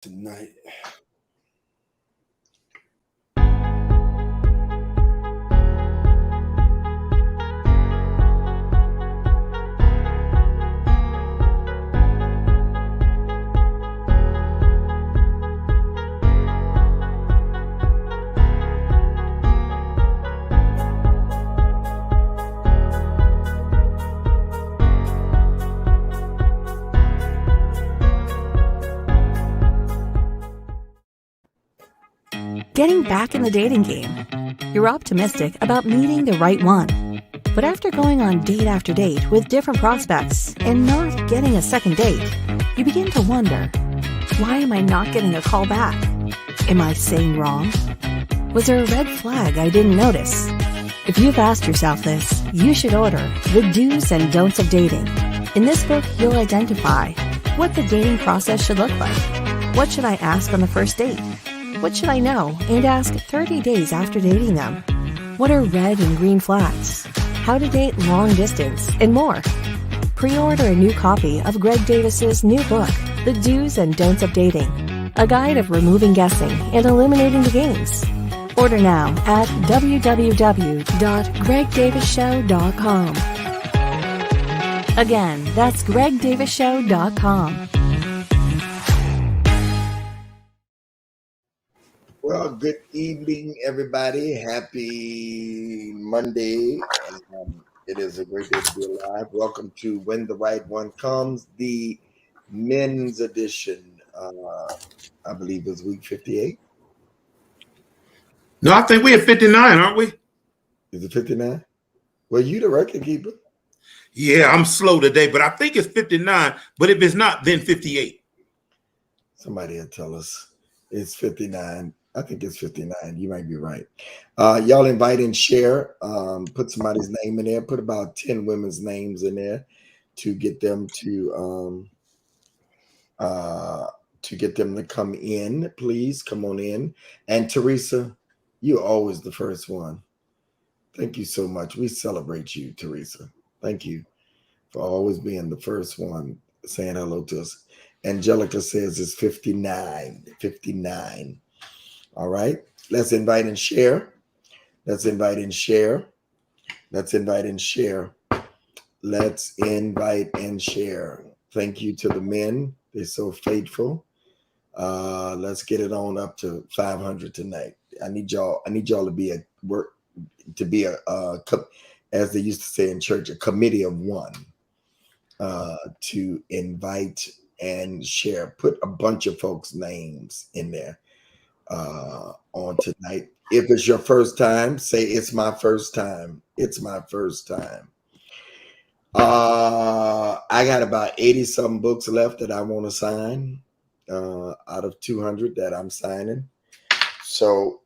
tonight. Getting back in the dating game. You're optimistic about meeting the right one. But after going on date after date with different prospects and not getting a second date, you begin to wonder, why am I not getting a call back? Am I saying wrong? Was there a red flag I didn't notice? If you've asked yourself this, you should order The Do's and Don'ts of Dating. In this book, you'll identify what the dating process should look like. What should I ask on the first date? What should I know and ask 30 days after dating them? What are red and green flags? How to date long distance, and more. Pre-order a new copy of Greg Davis's new book, The Do's and Don'ts of Dating, a guide of removing guessing and eliminating the games. Order now at www.gregdavisshow.com. Again, that's gregdavisshow.com. Well, good evening, everybody. Happy Monday. It is a great day to be alive. Welcome to When the Right One Comes, the men's edition. I believe it's week 58. No, I think we're at 59, aren't we? Is it 59? Well, you the record keeper. Yeah, I'm slow today, but I think it's 59. But if it's not, then 58. Somebody will tell us it's 59. I think it's 59. You might be right. Y'all invite and share. Put somebody's name in there. Put about 10 women's names in there to get them to come in. Please come on in. And Teresa, you're always the first one. Thank you so much. We celebrate you, Teresa. Thank you for always being the first one saying hello to us. Angelica says it's 59. 59. All right. Let's invite and share. Let's invite and share. Let's invite and share. Let's invite and share. Thank you to the men. They're so faithful. Let's get it on up to 500 tonight. I need y'all to be as they used to say in church, a committee of one to invite and share. Put a bunch of folks' names in there on tonight. If it's your first time, say it's my first time. It's my first time. I got about 80 some books left that I want to sign out of 200 that I'm signing. So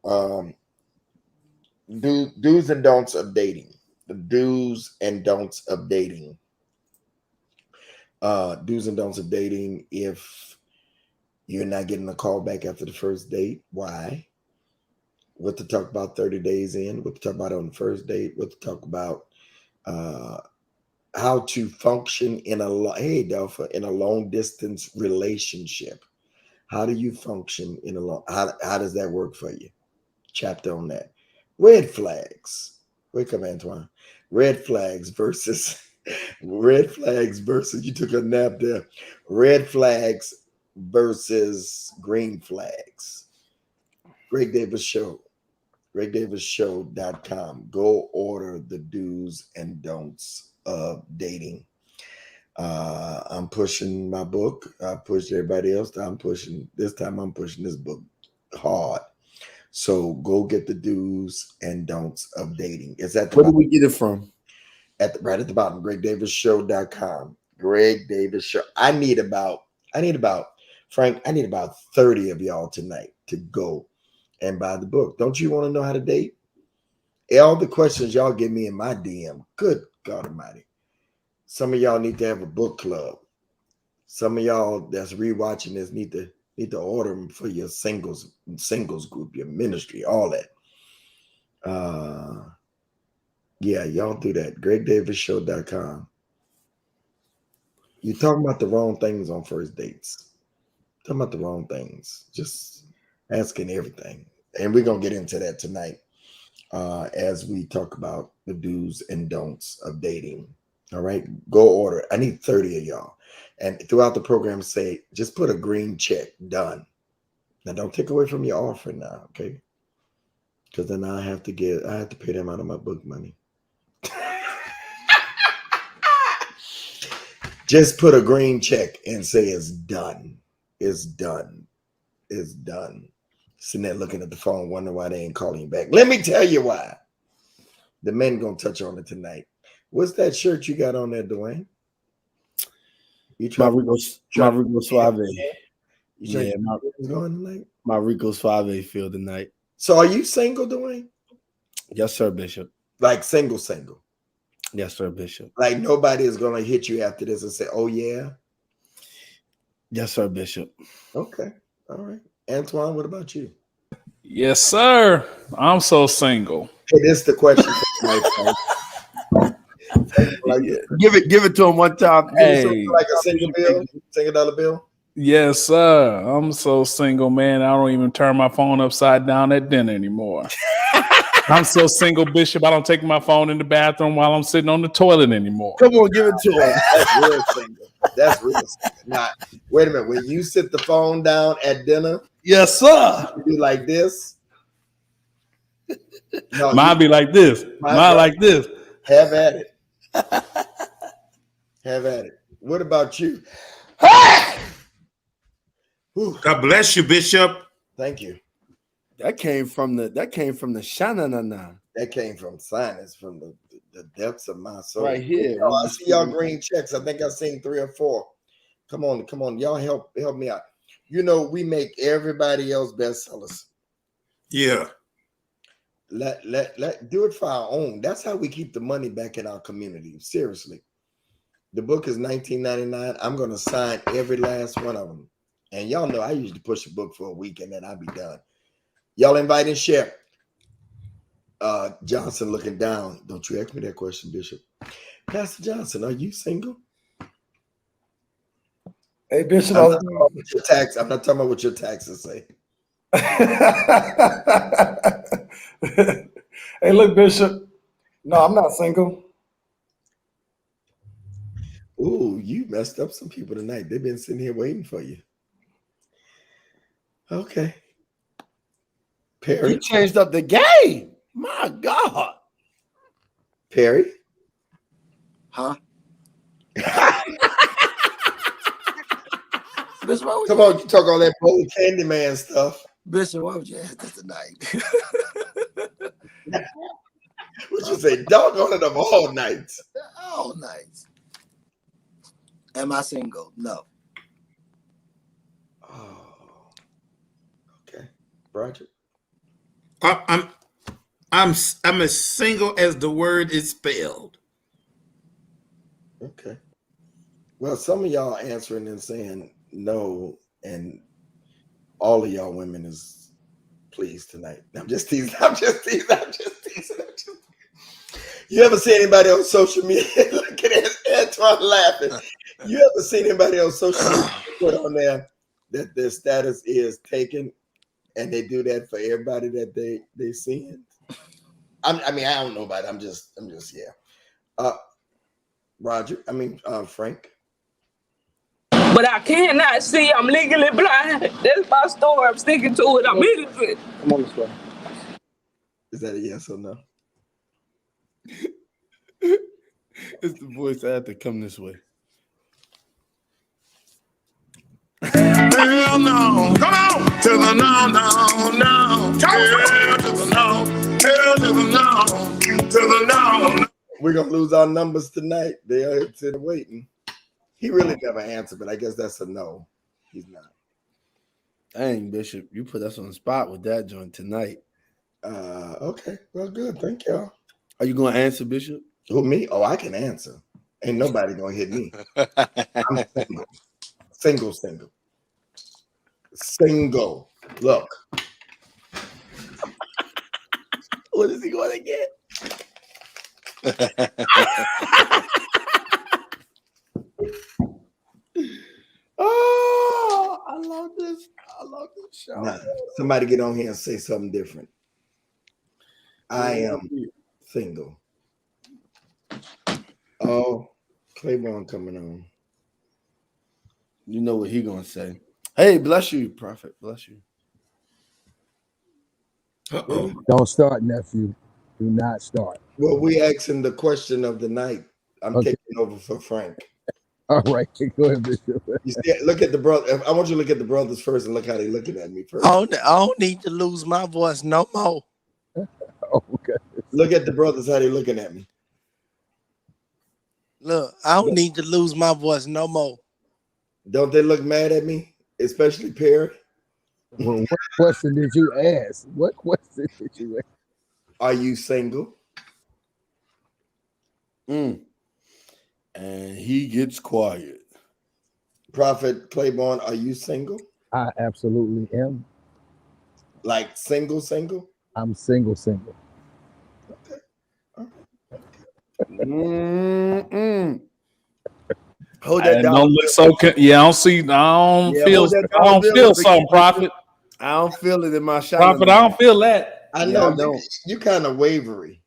do's and don'ts of dating. The do's and don'ts of dating. Do's and don'ts of dating. If you're not getting a call back after the first date, why? What to talk about 30 days in, what to talk about on the first date, what to talk about how to function in a long distance relationship. How do you function in how does that work for you? Chapter on that. Red flags. Wake up, Antoine. Red flags versus you took a nap there. Red flags versus green flags. Greg Davis Show. GregDavisShow.com. Go order the do's and don'ts of dating. I'm pushing my book. I pushed everybody else. This time I'm pushing this book hard. So go get the do's and don'ts of dating. It's at the Where do we get it from? Right at the bottom, GregDavisShow.com. Greg Davis Show. I need about 30 of y'all tonight to go and buy the book. Don't you want to know how to date? All the questions y'all give me in my DM. Good God Almighty. Some of y'all need to have a book club. Some of y'all that's rewatching this need to order them for your singles group, your ministry, all that. Yeah, y'all do that. GregDavisShow.com. You're talking about the wrong things on first dates. Talking about the wrong things. Just asking everything. And we're gonna get into that tonight as we talk about the do's and don'ts of dating. All right, go order. I need 30 of y'all. And throughout the program, say just put a green check. Done. Now don't take away from your offer now, okay? Because then I have to pay them out of my book money. Just put a green check and say it's done. It's done. It's done. Sitting there looking at the phone, wondering why they ain't calling you back. Let me tell you why. The men gonna touch on it tonight. What's that shirt you got on there, Dwayne? You Rico Suave. Yeah, going tonight? My Rico Suave feel tonight. So are you single, Dwayne? Yes, sir, Bishop. Like single. Yes, sir, Bishop. Like nobody is gonna hit you after this and say, "Oh yeah." Yes, sir, Bishop. Okay, all right. Antoine, what about you? Yes, sir. I'm so single. Hey, this is the question. Give it to him one time. Hey. Like a single bill, $1 bill. Yes, sir. I'm so single, man. I don't even turn my phone upside down at dinner anymore. I'm so single, Bishop. I don't take my phone in the bathroom while I'm sitting on the toilet anymore. Come on, give it to him. That's real single. That's real single. Now, wait a minute. When you sit the phone down at dinner, Yes, sir. you do like this. No, Mine be like this. Mine like this. Have at it. Have at it. What about you? Whew. God bless you, Bishop. Thank you. That came from the shananana. That came from sinus, from the depths of my soul. Right here. Oh, I see y'all green checks. I think I've seen 3 or 4. Come on. Y'all help me out. You know, we make everybody else bestsellers. Yeah. Let do it for our own. That's how we keep the money back in our community. Seriously. The book is $19.99. I'm gonna sign every last one of them. And y'all know I usually push a book for a week and then I'll be done. Y'all invite and share. Johnson looking down. Don't you ask me that question, Bishop. Pastor Johnson, are you single? Hey, Bishop. I'm not talking about what your taxes say. Hey, look, Bishop. No, I'm not single. Ooh, you messed up some people tonight. They've been sitting here waiting for you. Okay. Perry. You changed up the game. My God. Perry. Huh? Bishop, why would Come on, you talk all that bold Candyman stuff. Bishop, why would you ask that tonight? What you say? Doggone it of all nights. All nights. Am I single? No. Oh. Okay. Roger. I'm as single as the word is spelled. Okay. Well, some of y'all answering and saying no, and all of y'all women is pleased tonight. I'm just teasing. You ever see anybody on social media? Look at Antoine laughing. You ever seen anybody on social media put on there that their status is taken, and they do that for everybody that they seeing? I mean, I don't know about it. I'm just yeah. Roger. Frank. But I cannot see. I'm legally blind. That's my story. I'm sticking to it. I'm innocent. Come on this way. Is that a yes or no? It's the voice that had to come this way. Hell no. Come on. To the no. Hell to the no. Hell to the no. To the no. We're gonna lose our numbers tonight. They are sitting waiting. He really never answered, but I guess that's a no. He's not. Dang, Bishop, you put us on the spot with that joint tonight. Okay. Well, good. Thank y'all. Are you gonna answer, Bishop? Who, me? Oh, I can answer. Ain't nobody gonna hit me. I'm single. Single. Look. What is he gonna get? Oh, I love this. Nah, somebody get on here and say something different. I am single. Oh, Claiborne coming on. You know what he gonna say. Hey, bless you, Prophet. Bless you. Don't start, nephew. Do not start. Well, we asking the question of the night. I'm Okay. taking over for Frank. All right, go ahead, Bishop. You see, look at the brother. I want you to look at the brothers first and look how they looking at me first. I don't need to lose my voice no more. Oh, okay. Look at the brothers how they looking at me. Look, I don't need to lose my voice no more. Don't they look mad at me? Especially Perry. Well, what question did you ask? What question did you ask? Are you single? And he gets quiet. Prophet Claiborne, are you single? I absolutely am. Like single? I'm single. Hold that down. Don't look so. Yeah, I don't see. I don't Yeah, feel. hold that I don't down, feel Bill. something, Prophet. I don't feel it in my shot. Prophet, I don't feel that. I Yeah, know I don't. you kind of wavery.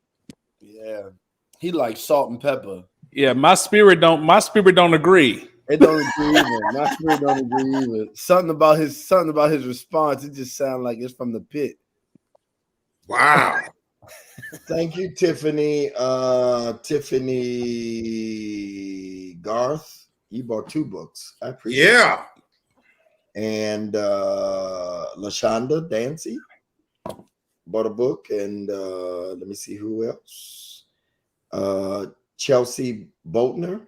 Yeah, he like salt and pepper. Yeah, my spirit don't. My spirit don't agree. It don't agree either. My spirit don't agree either. Something about his response. It just sounds like it's from the pit. Wow. Thank you, Tiffany. Tiffany Garth. You bought 2 books. I appreciate it. Yeah. And LaShonda Dancy bought a book. And let me see who else. Chelsea Boltner.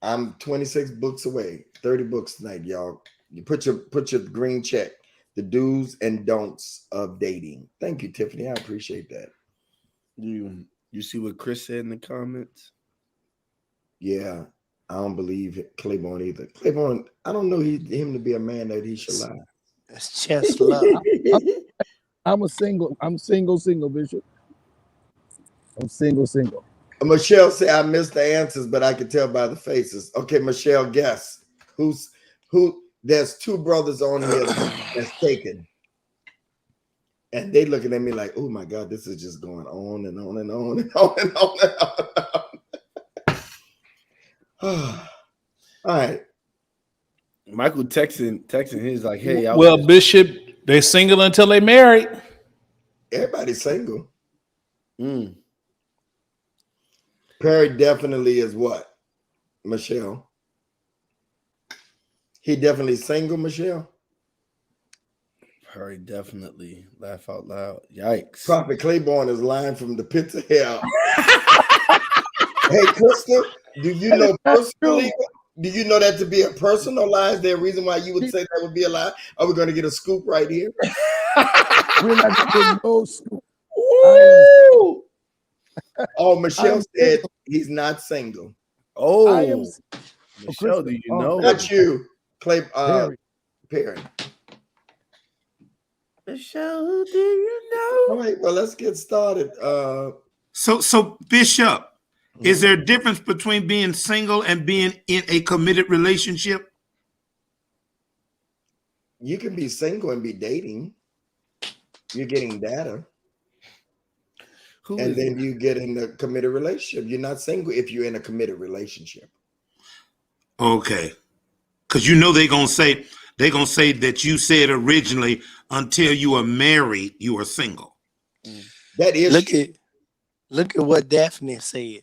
I'm 26 books away. 30 books tonight, y'all. You put your green check. The do's and don'ts of dating. Thank you, Tiffany. I appreciate that. You see what Chris said in the comments? Yeah, I don't believe Claiborne either. Claiborne, I don't know him to be a man that he should lie. It's just love. I'm single, Bishop. I'm single. Michelle said I missed the answers, but I could tell by the faces. Okay, Michelle, guess who? There's 2 brothers on here that's taken, and they looking at me like, "Oh my God, this is just going on and on and on and on and on and on." All right, Michael texting his like, "Hey, Well, Bishop, they single until they married. everybody's single. Mm. Perry definitely is what, Michelle? He definitely single, Michelle. Perry definitely laugh out loud. Yikes! Prophet Claiborne is lying from the pits of hell. Hey, Krista, do you know personally? Do you know that to be a personal lie? Is there a reason why you would say that would be a lie? Are we going to get a scoop right here? We're not getting no scoop. Oh, Michelle said he's not single. Oh, Michelle, do you know? Not you, Perry. Michelle, do you know? All right, well, let's get started. So Bishop, is there a difference between being single and being in a committed relationship? You can be single and be dating. You're getting data. And then you get in a committed relationship. You're not single if you're in a committed relationship. Okay. Because you know they're gonna say that you said originally until you are married, you are single. That is Look at what Daphne said.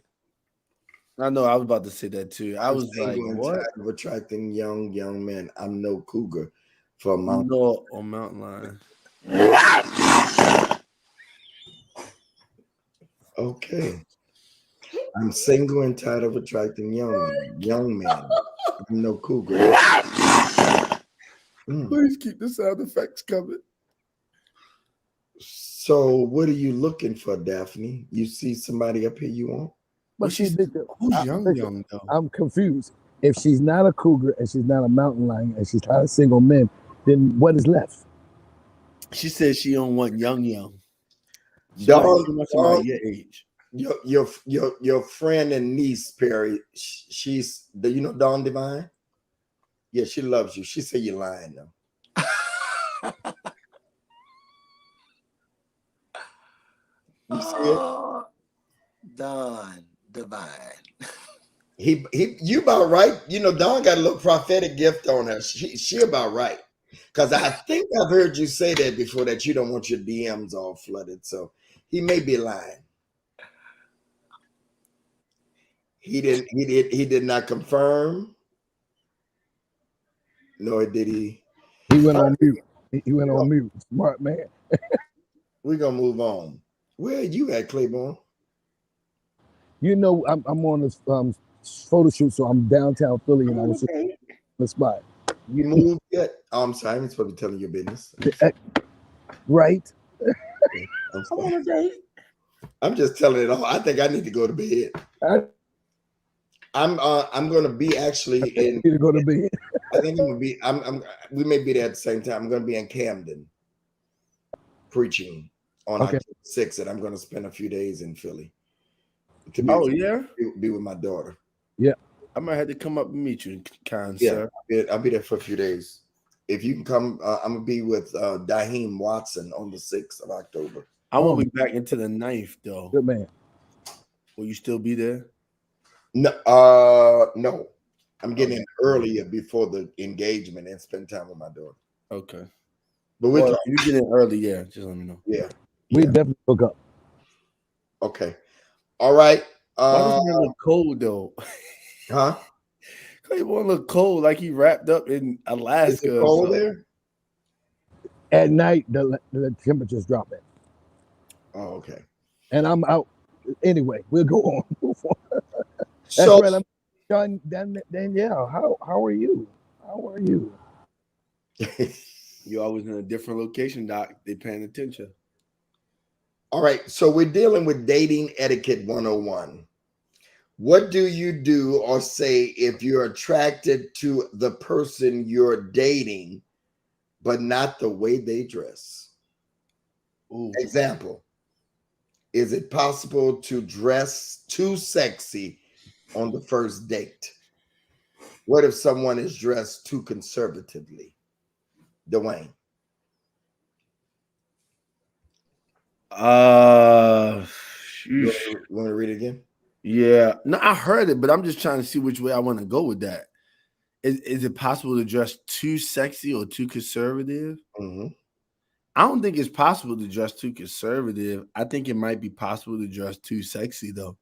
I know. I was about to say that too. I was like, what? "What?" Of attracting young men. I'm no cougar for Mount. No, on Mountain Lion. Okay. I'm single and tired of attracting young men. I'm no cougar. Please keep the sound effects coming. So, what are you looking for, Daphne? You see somebody up here you want? But Who's young though? I'm confused. If she's not a cougar and she's not a mountain lion and she's not a single man, then what is left? She said she don't want young. Dawn, About your age. your friend and niece Perry. She's you know Dawn Divine. Yeah, she loves you. She said you're lying though. see it. Don Divine. You about right. You know, Dawn got a little prophetic gift on her. She about right. Because I think I've heard you say that before, that you don't want your DMs all flooded. So he may be lying. He did not confirm. Nor did he. He went on mute. He went on mute. Smart man. We're gonna move on. Where are you at, Claiborne? You know, I'm on this photo shoot, so I'm downtown Philly, and I was just on the spot. You moved yet? Oh, I'm sorry, I'm supposed to be telling your business. Right? I'm sorry. I'm just telling it all. I think I need to go to bed. I'm gonna be actually in. Need to go to bed. I think I'm gonna be. We may be there at the same time. I'm gonna be in Camden preaching on October 6th, and I'm gonna spend a few days in Philly. Be with my daughter. Yeah, I might have to come up and meet you, sir. I'll be there for a few days. If you can come, I'm gonna be with Daheem Watson on the 6th of October. I won't be back until the 9th, though. Good man. Will you still be there? No, no. I'm getting in earlier before the engagement and spend time with my daughter. Okay. But you get in early, yeah. Just let me know. Yeah. We definitely hook up. Okay. All right. Why does he look cold though? Huh? He won't look cold like he wrapped up in Alaska. Is it cold there? At night, the temperature's dropping. Oh, okay. And I'm out. Anyway, we'll go on. Move on. That's So, right. I'm Danielle. How are you? How are you? You're always in a different location, Doc. They paying attention. all right. So we're dealing with dating etiquette 101. What do you do or say if you're attracted to the person you're dating, but not the way they dress? Ooh. Example. Is it possible to dress too sexy on the first date? What if someone is dressed too conservatively? Dwayne. You want to read it again? Yeah. No, I heard it, but I'm just trying to see which way I want to go with that. Is it possible to dress too sexy or too conservative? Mm-hmm. I don't think it's possible to dress too conservative. I think it might be possible to dress too sexy, though,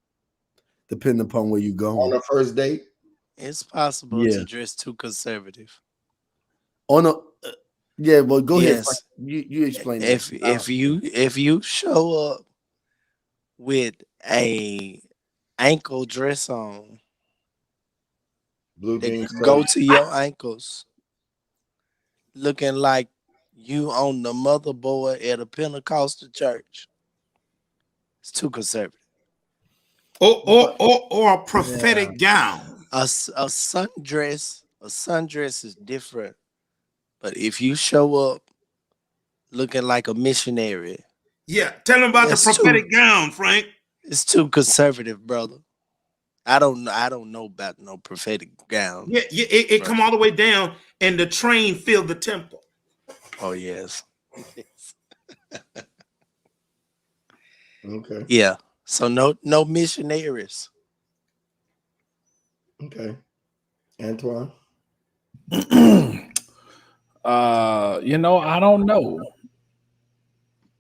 depending upon where you go. On the first date? It's possible to dress too conservative. On a yeah, well, go ahead. Yes. You explain If you show up with a ankle dress on, blue jeans, go to your ankles, looking like you on the motherboard at a Pentecostal church. It's too conservative. Or a prophetic gown. A sundress is different. But if you show up looking like a missionary, yeah, tell them about the prophetic gown, Frank. It's too conservative, brother. I don't know about no prophetic gown. Yeah, it come all the way down, and the train filled the temple. Oh yes. Okay. Yeah. So no missionaries. Okay. Antoine. I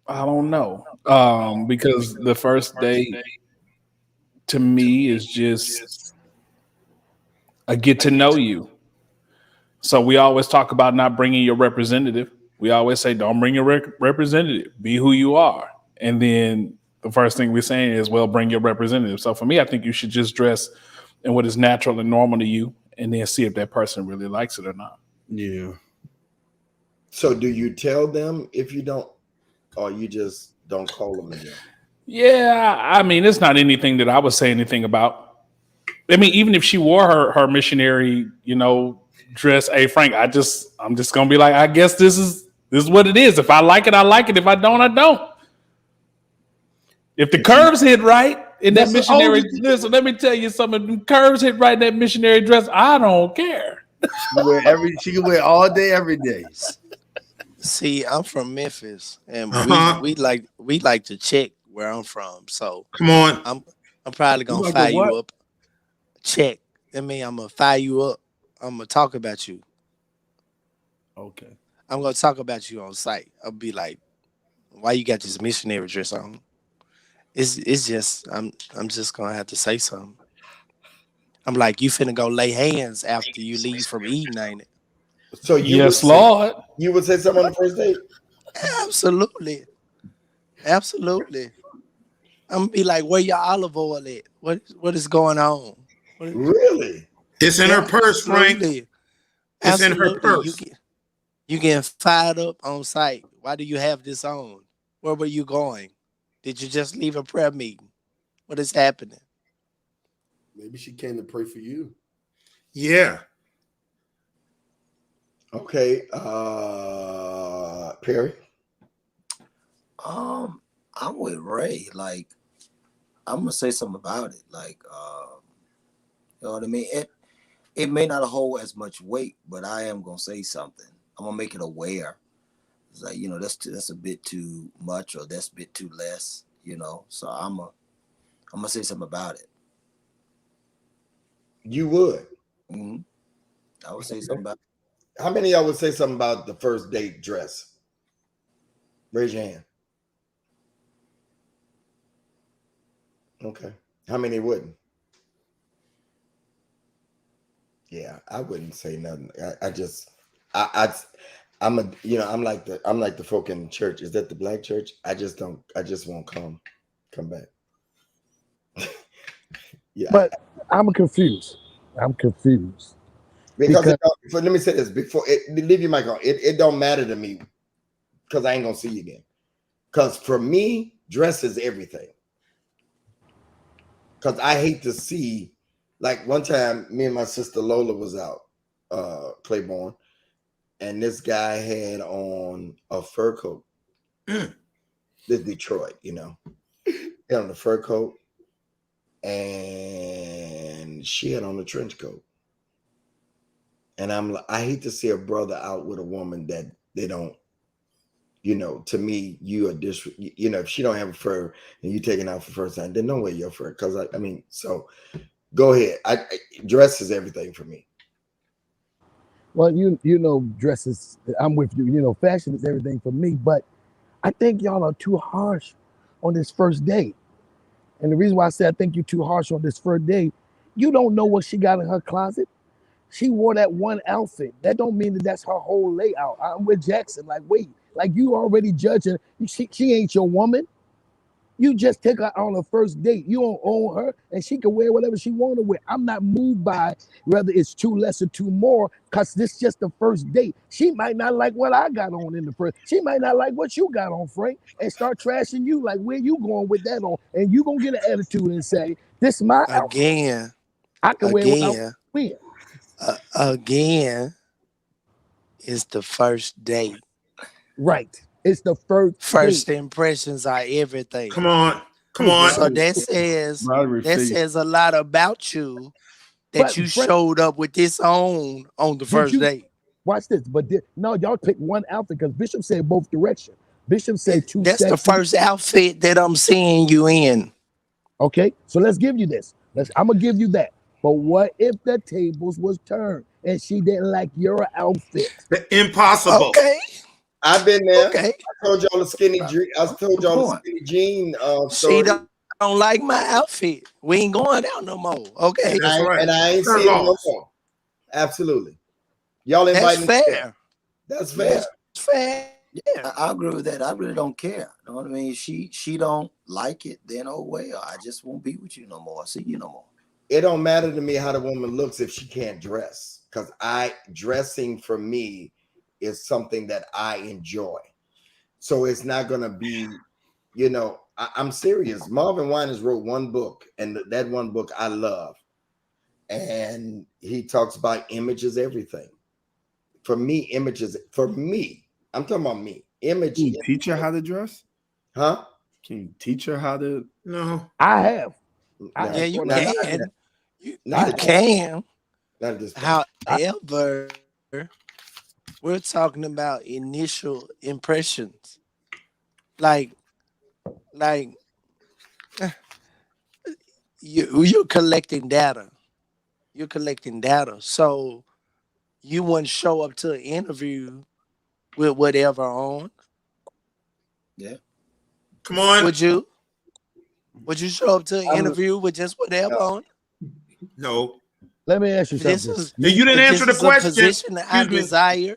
don't know. Because the first date to me is just a get to know you. So we always talk about not bringing your representative. We always say, don't bring your representative. Be who you are. And then the first thing we're saying is, well, bring your representative. So for me, I think you should just dress in what is natural and normal to you, and then see if that person really likes it or not. Yeah. So do you tell them if you don't, or you just don't call them again? Yeah, I mean, it's not anything that I would say anything about. I mean, even if she wore her missionary, dress, hey Frank, I'm just gonna be like, I guess this is what it is. If I like it, I like it. If I don't, I don't. If the curves hit right in that missionary dress, so let me tell you something. If the curves hit right in that missionary dress, I don't care. She can wear all day, every day. See, I'm from Memphis, and we like to check where I'm from. So Come on. I'm probably gonna like fire a you what? up. Check. I mean, I'm gonna fire you up. I'm gonna talk about you. Okay. I'm gonna talk about you on site. I'll be like, why you got this missionary dress on? It's just I'm just gonna have to say something. I'm like, you finna go lay hands after you leave from Eden, ain't it? So you Yes, would say, Lord. you would say something on the first date? Absolutely. Absolutely. I'm gonna be like, where your olive oil at? What is going on? Really? It's in her purse, Frank. Absolutely. It's in her Absolutely. purse. You getting fired up on site. Why do you have this on? Where were you going? Did you just leave a prayer meeting? What is happening? Maybe she came to pray for you. Yeah. Okay. Perry. I'm with Ray. Like, I'm gonna say something about it. Like, you know what I mean? It may not hold as much weight, but I am gonna say something. I'm gonna make it aware. It's like, you know, that's a bit too much, or that's a bit too less, you know. So I'm gonna say something about it. You would. Mm-hmm. I would say something about it. How many of y'all would say something about the first date dress? Raise your hand. Okay. How many wouldn't? Yeah, I wouldn't say nothing. I'm like the folk in church. Is that the black church? I just won't come back. Yeah. But I'm confused. Because let me say this leave your mic on. It don't matter to me because I ain't gonna see you again. Because for me, dress is everything. Because I hate to see, like one time, me and my sister Lola was out, Claiborne, and this guy had on a fur coat. This Detroit, you know, he had on the fur coat, and she had on a trench coat. And I'm like, I hate to see a brother out with a woman that they don't, you know, to me, you are you know, if she don't have a fur and you taking out for the first time, then don't wear your fur. Because I mean, so go ahead. Dress is everything for me. Well, you know, dresses. I'm with you. You know, fashion is everything for me. But I think y'all are too harsh on this first date. And the reason why I say I think you're too harsh on this first date, you don't know what she got in her closet. She wore that one outfit. That don't mean that that's her whole layout. I'm with Jackson. Like, wait, like you already judging. She ain't your woman. You just take her on a first date. You don't own her, and she can wear whatever she want to wear. I'm not moved by whether it's two less or two more, because this is just the first date. She might not like what I got on in the first. She might not like what you got on, Frank, and start trashing you like, where you going with that on? And you gonna get an attitude and say, this is my outfit. Again. I can wear what I wear. Again, it's the first date. Right. It's the first date. Impressions are everything. Come on. So that says a lot about you that you showed up with this on the first date. Watch this. But no, y'all pick one outfit because Bishop said both directions. Bishop said two. That's the first outfit that I'm seeing you in. Okay, so let's give you this. I'm gonna give you that. But what if the tables was turned and she didn't like your outfit? Impossible. Okay. I've been there. Okay. I told y'all the skinny jean story. She don't like my outfit. We ain't going out no more. Okay. And I ain't seeing no more. Absolutely. Y'all inviting That's fair. That's fair. That's fair. Yeah, I agree with that. I really don't care. You know what I mean? She don't like it, then oh well, I just won't be with you no more. I see you no more. It don't matter to me how the woman looks if she can't dress. Because dressing for me is something that I enjoy. So it's not gonna be, you know, I'm serious. Marvin Winans wrote one book, and that one book I love. And he talks about images, everything. For me, images, for me. I'm talking about me. Image. Can you teach her how to dress? Huh? Can you teach her how to? No. I have. Yeah, you can. You can. Not this. However, we're talking about initial impressions. Like You're collecting data. You're collecting data. So you wouldn't show up to an interview with whatever on, Yeah. Come on. would you? Would you show up to an I'm- interview with just whatever on? No. Let me ask you This something. is You didn't if answer this the is a question. position that I Excuse me. desire.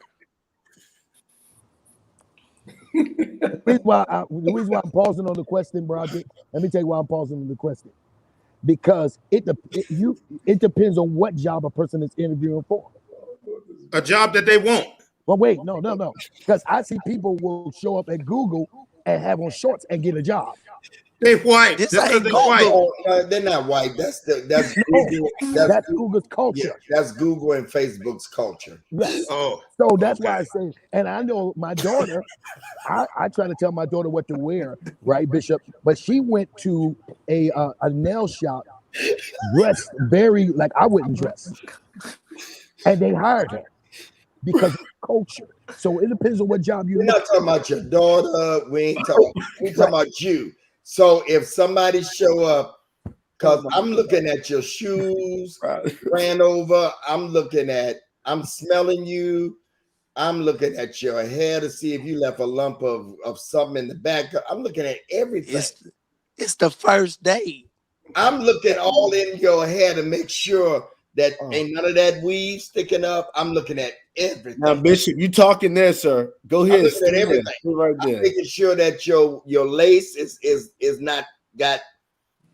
The reason why I'm pausing on the question, Broderick, let me tell you why I'm pausing on the question. Because it depends on what job a person is interviewing for. A job that they want. Well, wait, no. Because I see people will show up at Google and have on shorts and get a job. They white. This Just ain't because they white. Oh, no, they're not white. That's Google. That's Google's culture. Yeah, that's Google and Facebook's culture. Yes. Oh. So that's Okay. why I say, and I know my daughter, I try to tell my daughter what to wear, right, Bishop? But she went to a nail shop dressed very like I wouldn't dress. And they hired her because of culture. So it depends on what job you We're not talking about your daughter. We ain't talking about you. So if somebody show up, because I'm looking at your shoes, ran over, I'm smelling you, I'm looking at your hair to see if you left a lump of something in the back. I'm looking at everything. It's the first date. I'm looking all in your hair to make sure that ain't none of that weave sticking up. I'm looking at everything. Now, Bishop, you talking there, sir? Go I'm ahead. looking at everything. Right I'm there. making sure that your lace is not got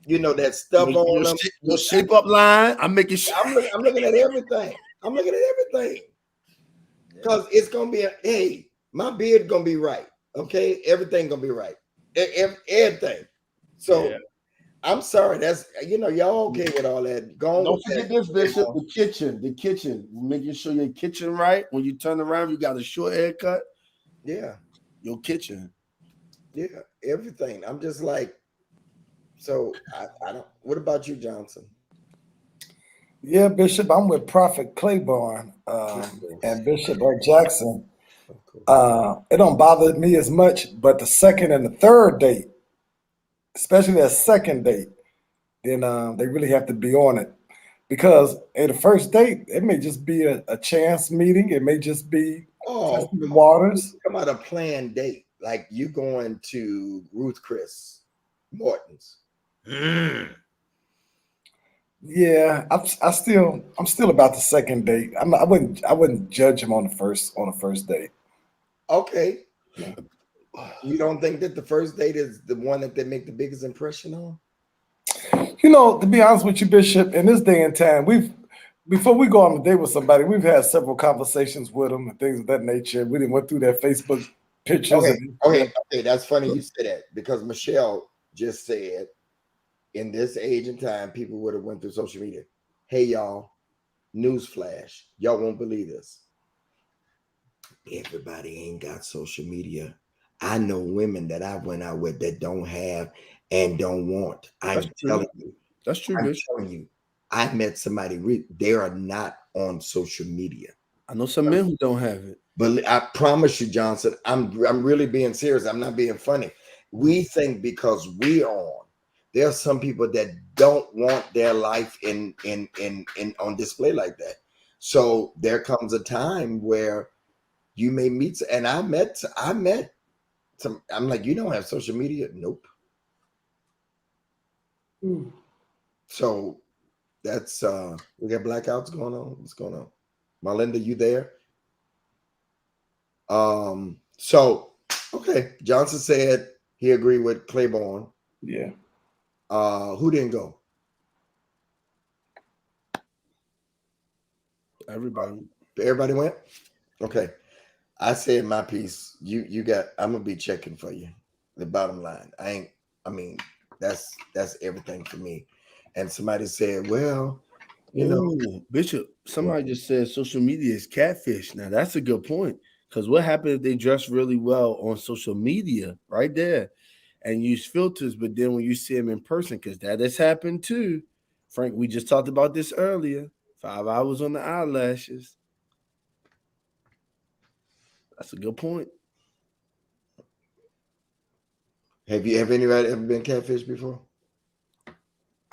that stuff on them. Your shape up line. I'm making sure. I'm looking at everything. I'm looking at everything because it's gonna be hey, my beard gonna be right. Okay, everything gonna be right. Everything. So. Yeah. I'm sorry. That's y'all okay with all that. Don't forget this, Bishop. The kitchen. Making sure your kitchen right. When you turn around, you got a short haircut. Yeah. Your kitchen. Yeah. Everything. I'm just like, so I don't. What about you, Johnson? Yeah, Bishop. I'm with Prophet Claiborne and Bishop Jackson. It don't bother me as much, but the second and the third date, especially that second date, then they really have to be on it. Because at the first date, it may just be a chance meeting. It may just be testing the waters. Come out a planned date, like you going to Ruth Chris Morton's. Yeah, I'm still about the second date. I wouldn't judge him on the first date. Okay. You don't think that the first date is the one that they make the biggest impression on? To be honest with you, Bishop, in this day and time, before we go on a date with somebody, we've had several conversations with them and things of that nature. We didn't went through their Facebook pictures. Okay, that's funny you said that because Michelle just said in this age and time, people would have went through social media. Hey, y'all, newsflash, y'all won't believe this. Everybody ain't got social media. I know women that I went out with that don't have and don't want. I'm telling you. That's true. I'm telling you. I met somebody. They are not on social media. I know some men who don't have it. But I promise you, Johnson, I'm really being serious. I'm not being funny. We think because we are on, there are some people that don't want their life in on display like that. So there comes a time where you may meet, and I met some. I'm like, you don't have social media? Nope. So that's we got blackouts going on. What's going on? Marlinda, you there? So okay. Johnson said he agreed with Claiborne. Yeah. Who didn't go? Everybody went? Okay. I said my piece. You got I'm gonna be checking for you. The bottom line. That's everything for me. And somebody said, well, Bishop, somebody just said social media is catfish. Now that's a good point. Because what happens if they dress really well on social media right there and use filters, but then when you see them in person, because that has happened too. Frank, we just talked about this earlier. 5 hours on the eyelashes. That's a good point. Have anybody ever been catfish before?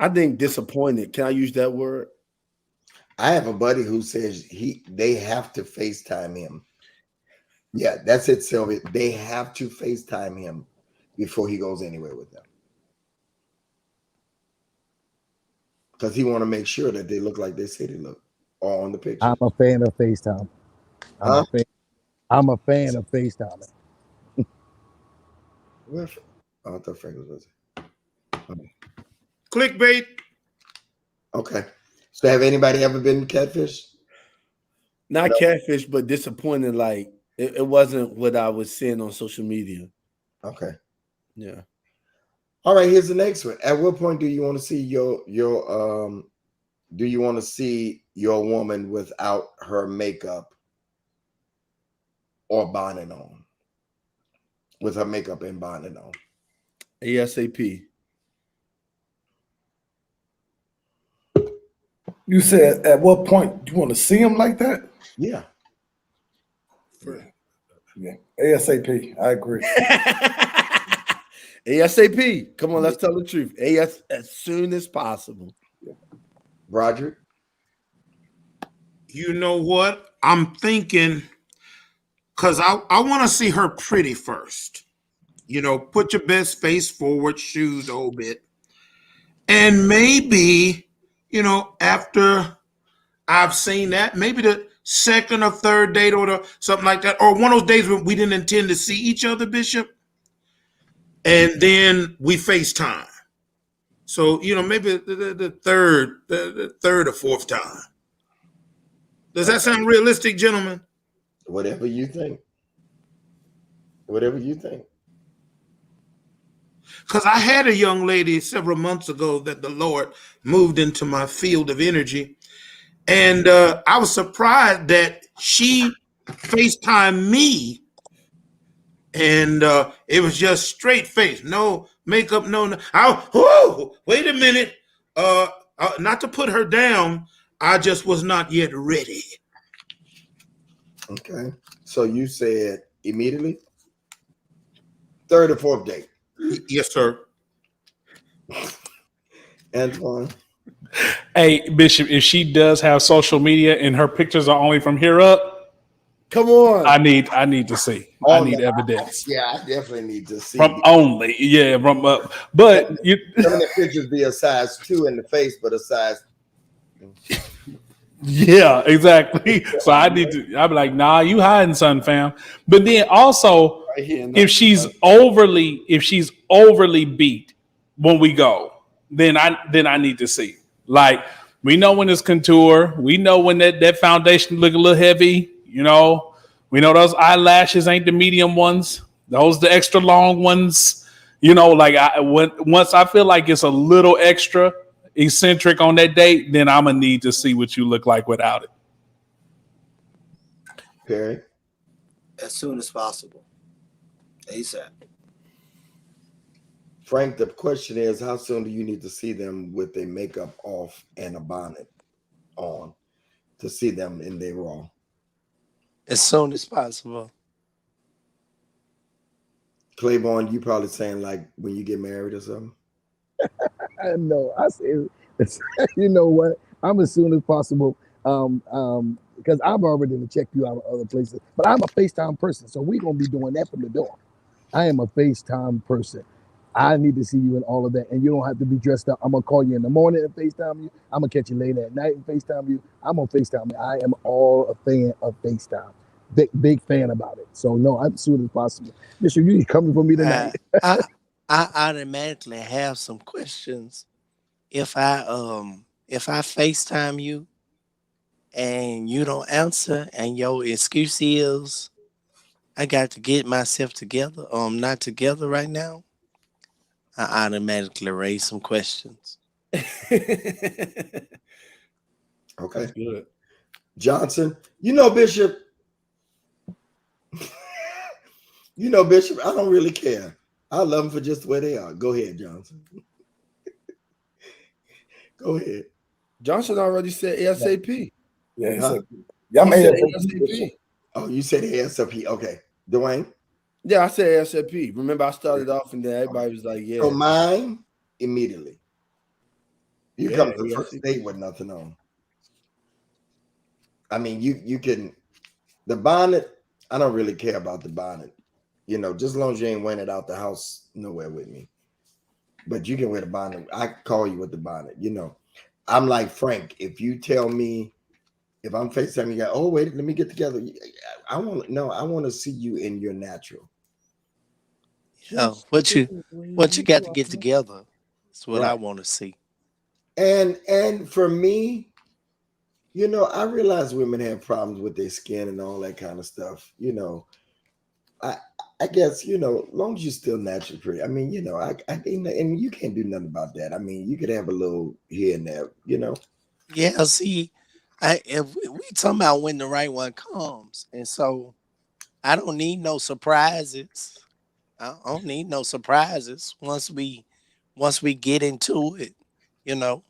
I think disappointed. Can I use that word? I have a buddy who says they have to FaceTime him. Yeah, that's it, Sylvia. They have to FaceTime him before he goes anywhere with them. Because he want to make sure that they look like they say they look all on the picture. I'm a fan of FaceTime. I'm a fan of FaceTime. Where? Oh, I thought Frank was. Clickbait. Okay. So have anybody ever been catfish? Not catfish, but disappointed. Like it wasn't what I was seeing on social media. Okay. Yeah. All right, here's the next one. At what point do you want to see your do you want to see your woman without her makeup or bonnet on? With her makeup and bonnet on. ASAP. You said at what point do you want to see him like that? Yeah. Yeah. ASAP. I agree. ASAP. Come on, let's tell the truth. As soon as possible. Roger. You know what? I'm thinking, because I want to see her pretty first. You know, put your best face forward, shoes a whole bit. And maybe, you know, after I've seen that, maybe the second or third date or something like that, or one of those days when we didn't intend to see each other, Bishop, and then we FaceTime. So, you know, maybe the third or fourth time. Does that sound realistic, gentlemen? Whatever you think. Whatever you think. Because I had a young lady several months ago that the Lord moved into my field of energy. And I was surprised that she FaceTimed me. And it was just straight face, no makeup, no. Wait a minute. Not to put her down, I just was not yet ready. Okay. So you said immediately? Third or fourth date? Yes, sir. Antoine? Hey, Bishop, if she does have social media and her pictures are only from here up, come on. I need to see. I need evidence. Yeah, I definitely need to see. From only, yeah, from up. But some of the pictures be a size 2 in the face, but a size. Yeah, exactly. So I need to. I'm like, nah, you hiding something, fam. But then also, if she's overly beat when we go, then I need to see. Like, we know when it's contour, we know when that foundation look a little heavy. You know, we know those eyelashes ain't the medium ones; those the extra long ones. You know, like once I feel like it's a little extra eccentric on that date, then I'm gonna need to see what you look like without it. Perry? As soon as possible. ASAP. Frank, the question is, how soon do you need to see them with their makeup off and a bonnet on to see them in their raw? As soon as possible. Claiborne, you probably saying like when you get married or something? No, I say, you know what? I'm as soon as possible. Because I've already checked you out of other places, but I'm a FaceTime person, so we're gonna be doing that from the door. I am a FaceTime person. I need to see you in all of that, and you don't have to be dressed up. I'm gonna call you in the morning and FaceTime you. I'm gonna catch you late at night and FaceTime you. I'm gonna FaceTime you. I am all a fan of FaceTime. Big fan about it. So no, I'm as soon as possible. Bishop, you coming for me tonight? I automatically have some questions if I FaceTime you and you don't answer and your excuse is I got to get myself together. I'm not together right now. I automatically raise some questions. Okay. That's good. Johnson, you know, Bishop, Bishop, I don't really care. I love them for just the way they are. Go ahead, Johnson. Go ahead. Johnson already said ASAP. Yeah, he Huh? said, y'all He made said it. ASAP. Oh, you said ASAP. Okay. Dwayne? Yeah, I said ASAP. Remember, I started off and then everybody was like, yeah. So mine, immediately. You Yeah, come to he the first actually- date with nothing on. I mean, you can the bonnet. I don't really care about the bonnet. You know, just as long as you ain't wearing it out the house nowhere with me. But you can wear the bonnet. I call you with the bonnet. You know, I'm like Frank. If you tell me, if I'm FaceTime, you got, oh wait, let me get together. I want to see you in your natural. Yeah, what you got to get together? That's what I Right. want to see. And for me, you know, I realize women have problems with their skin and all that kind of stuff. You know, I guess, you know, as long as you're still naturally pretty. I mean, you know, and you can't do nothing about that. I mean, you could have a little here and there, you know. Yeah, see, if we talking about when the right one comes, and so I don't need no surprises. I don't need no surprises once we get into it. You know,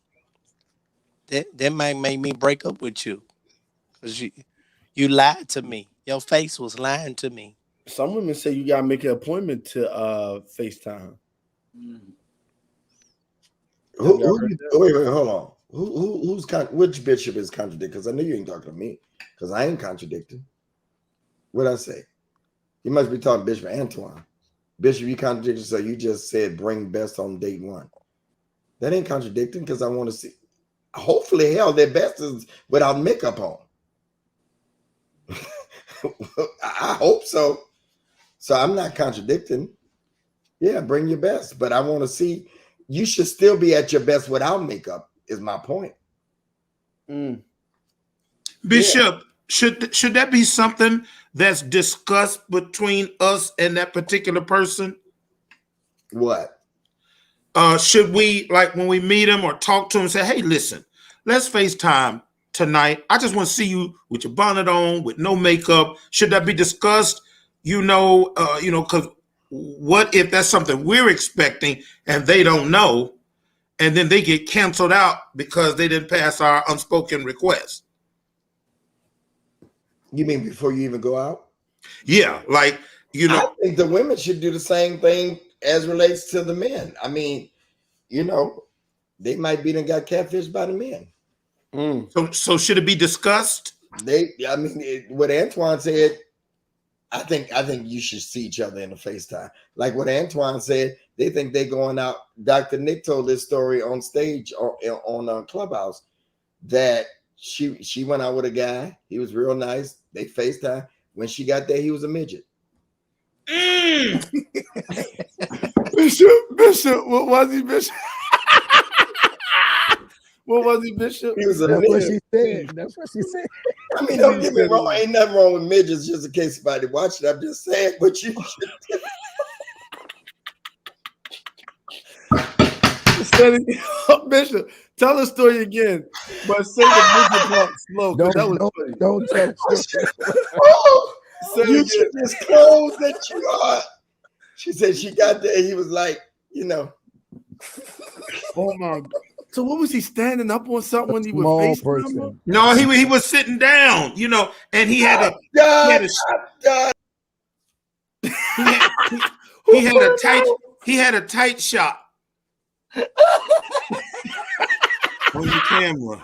that might make me break up with you because you lied to me. Your face was lying to me. Some women say you gotta make an appointment to FaceTime. Wait, hold on. Which bishop is contradicting? Because I know you ain't talking to me, because I ain't contradicting. What'd I say? You must be talking Bishop Antoine. Bishop, you contradicted, so you just said bring best on date one. That ain't contradicting, because I want to see. Hopefully, hell, their best is without makeup on. I hope so. So I'm not contradicting. Yeah, bring your best, but I want to see. You should still be at your best without makeup. Is my point. Bishop, should that be something that's discussed between us and that particular person? What? Should we, like when we meet him or talk to him, say, hey, listen, let's FaceTime tonight. I just want to see you with your bonnet on, with no makeup. Should that be discussed? Because what if that's something we're expecting and they don't know, and then they get canceled out because they didn't pass our unspoken request? You mean before you even go out? Yeah, like, I think the women should do the same thing as relates to the men. I mean, you know, they might be done got catfished by the men. So should it be discussed? What Antoine said, I think you should see each other in the FaceTime. Like what Antoine said, they think they going out. Dr. Nick told this story on stage on Clubhouse that she went out with a guy. He was real nice. They FaceTime. When she got there, he was a midget. Bishop, what was he, Bishop? What was he, Bishop? He was a That's midget. what she said. That's what she said. I mean, don't get me wrong. Ain't nothing wrong with midgets, just in case somebody watching. I'm just saying, but you should. Bishop, tell the story again, but say the midget part slow. That was funny. Don't tell. You should disclose that you are. She said she got there. He was like, you know. Oh my God. So what was he standing up on something when he was Small facing person. No, he was sitting down, and he had a he had a tight shot on the camera.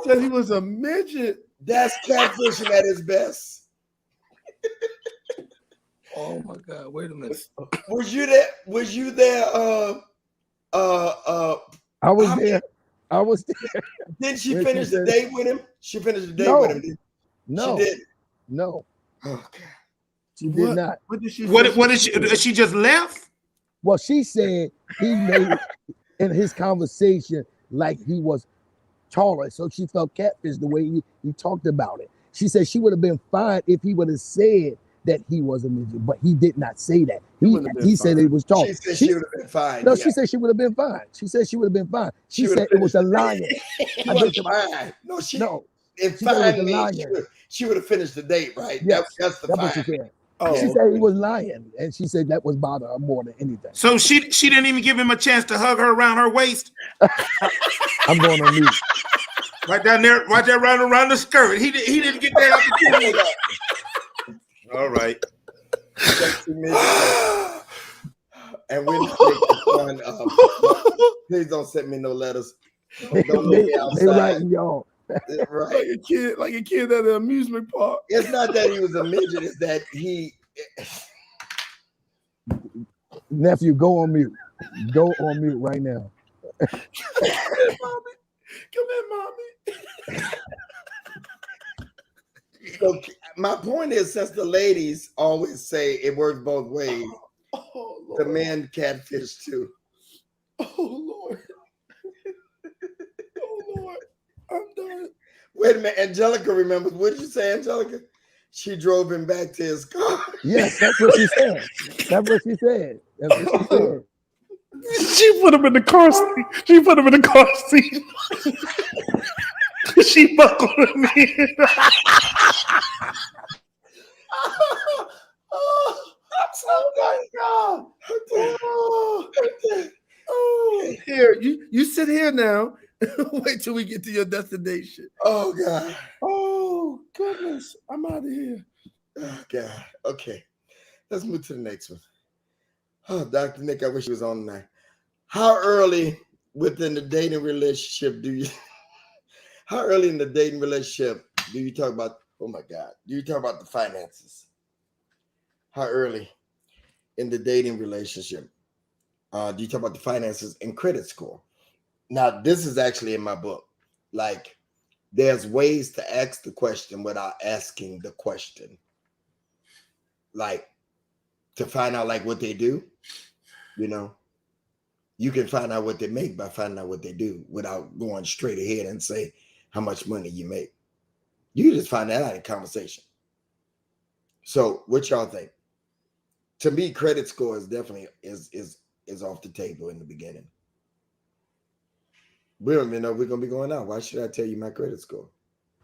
Said he was a midget. That's catfishing at its best. Oh my God! Wait a minute. Was you there? I was there. I was there. Did she When she finish the said- date with him? She finished the date No. with him. No. She did. No. Okay. She did not. What did she? What did she just left? Well, she said he made in his conversation like he was taller, so she felt catfish the way he talked about it. She said she would have been fine if he would have said that he was a midget, but he did not say that. He said he was tall. She said she would have been fine. No, yeah. she said she would have been fine. She said she would have been fine. She would've said it was a lion. He wasn't fine. No, she. No, If she said it was fine a means lion. she would have finished the date, right? Yes, That's the that's what fine. she said. Oh, She said he was lying, and she said that was bother her more than anything. So she didn't even give him a chance to hug her around her waist. I'm going on mute. Right down there, right there around the skirt. He didn't get that opportunity. All right. And we're not making fun of. Please don't send me no letters. Don't leave me They outside. writing y'all. Right. like a kid at an amusement park. It's not that he was a midget. It's that he. Nephew, go on mute. Go on mute right now. Come here, mommy. So my point is, since the ladies always say it works both ways, Oh, the Lord. men catfish too. Oh, Lord. Oh, Lord. I'm done. Wait a minute, Angelica remembers. What did you say, Angelica? She drove him back to his car. Yes, that's what she said. That's what she said. That's what she said. She put him in the car seat. She put him in the car seat. She buckled him in. Oh my God. Oh, here, you sit here now. Wait till we get to your destination. Oh God. Oh, goodness. I'm out of here. Oh God. Okay. Let's move to the next one. Oh, Dr. Nick, I wish he was on tonight. How early within the dating relationship do you how early in the dating relationship do you talk about, oh my God, do you talk about the finances? How early in the dating relationship do you talk about the finances and credit score? Now, this is actually in my book. Like, there's ways to ask the question without asking the question. Like, to find out like what they do, you know, you can find out what they make by finding out what they do without going straight ahead and say how much money you make. You just find that out in conversation. So what y'all think? To me, credit score is definitely is off the table in the beginning. We don't even know if we're gonna be going out. Why should I tell you my credit score?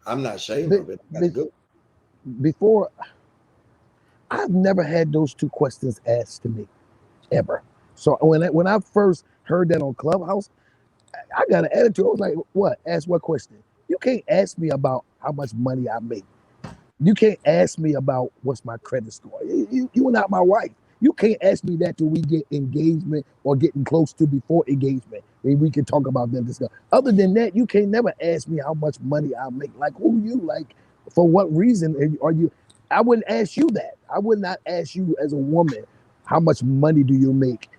I'm not ashamed of it. That's good. Before, I've never had those two questions asked to me, ever. So when I first heard that on Clubhouse, I got an attitude. I was like, "What? Ask what question? You can't ask me about how much money I make. You can't ask me about what's my credit score. You are not my wife. You can't ask me that till we get engagement or getting close to before engagement. Then we can talk about that discuss. Other than that, you can't never ask me how much money I make. Like, who you? Like, for what reason are you? I wouldn't ask you that. I would not ask you as a woman, how much money do you make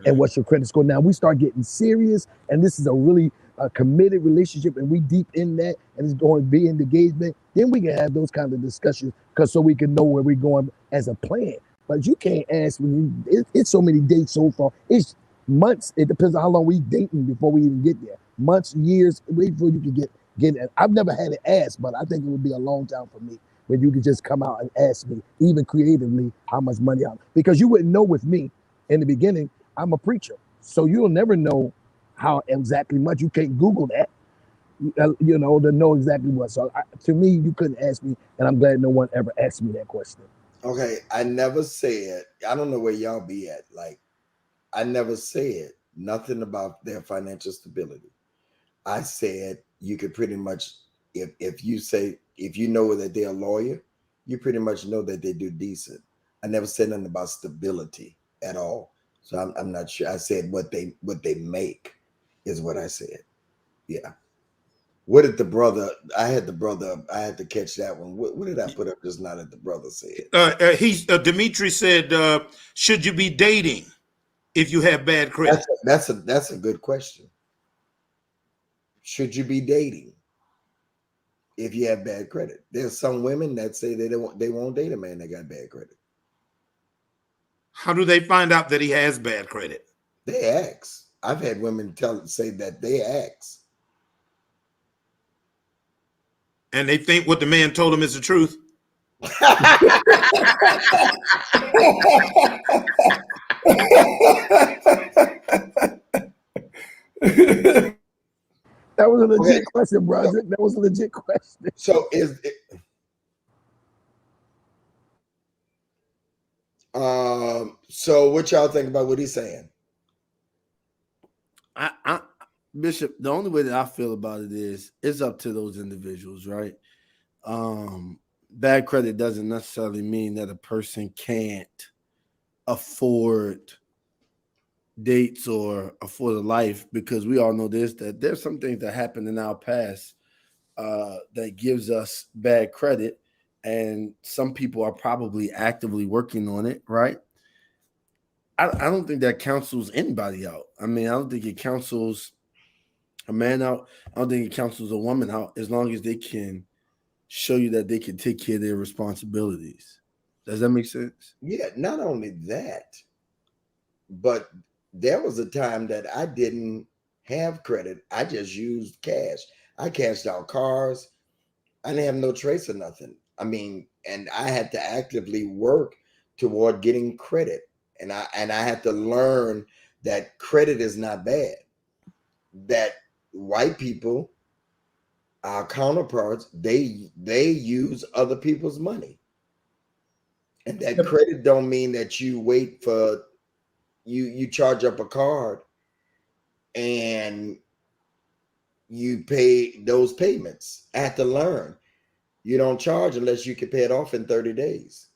and what's your credit score? Now we start getting serious, and this is a really committed relationship, and we deep in that, and it's going to be in engagement. Then we can have those kind of discussions, because so we can know where we're going as a plan. But you can't ask when it's so many dates so far. It's months. It depends on how long we dating before we even get there. Months, years, wait before you can get it. I've never had it asked, but I think it would be a long time for me when you could just come out and ask me, even creatively, how much money because you wouldn't know with me in the beginning. I'm a preacher, so you'll never know how exactly much. You can't Google that, to know exactly what. So to me, you couldn't ask me, and I'm glad no one ever asked me that question. Okay, I never said, I don't know where y'all be at. Like, I never said nothing about their financial stability. I said you could pretty much, if you know that they're a lawyer, you pretty much know that they do decent. I never said nothing about stability at all. So I'm not sure. I said what they make is what I said. Yeah. What did the brother? I had to catch that one. What did I put up just now that the brother said? Dimitri said, should you be dating if you have bad credit? That's a good question. Should you be dating if you have bad credit? There's some women that say they won't date a man that got bad credit. How do they find out that he has bad credit? They ask. I've had women say that they ask. And they think what the man told them is the truth. That was a legit question, Broderick. That was a legit question. So so what y'all think about what he's saying? Bishop, the only way that I feel about it is it's up to those individuals, right? Bad credit doesn't necessarily mean that a person can't afford dates or for the life, because we all know this, that there's some things that happened in our past that gives us bad credit, and some people are probably actively working on it, right? I don't think that counsels anybody out. I mean, I don't think it counsels a man out. I don't think it counsels a woman out, as long as they can show you that they can take care of their responsibilities. Does that make sense? Yeah, not only that, but there was a time that I didn't have credit. I just used cash. I cashed out cars. I didn't have no trace of nothing. I mean, and I had to actively work toward getting credit. And I had to learn that credit is not bad. That white people, our counterparts, they use other people's money. And that credit don't mean that you wait for you charge up a card and you pay those payments. I had to learn. You don't charge unless you can pay it off in 30 days.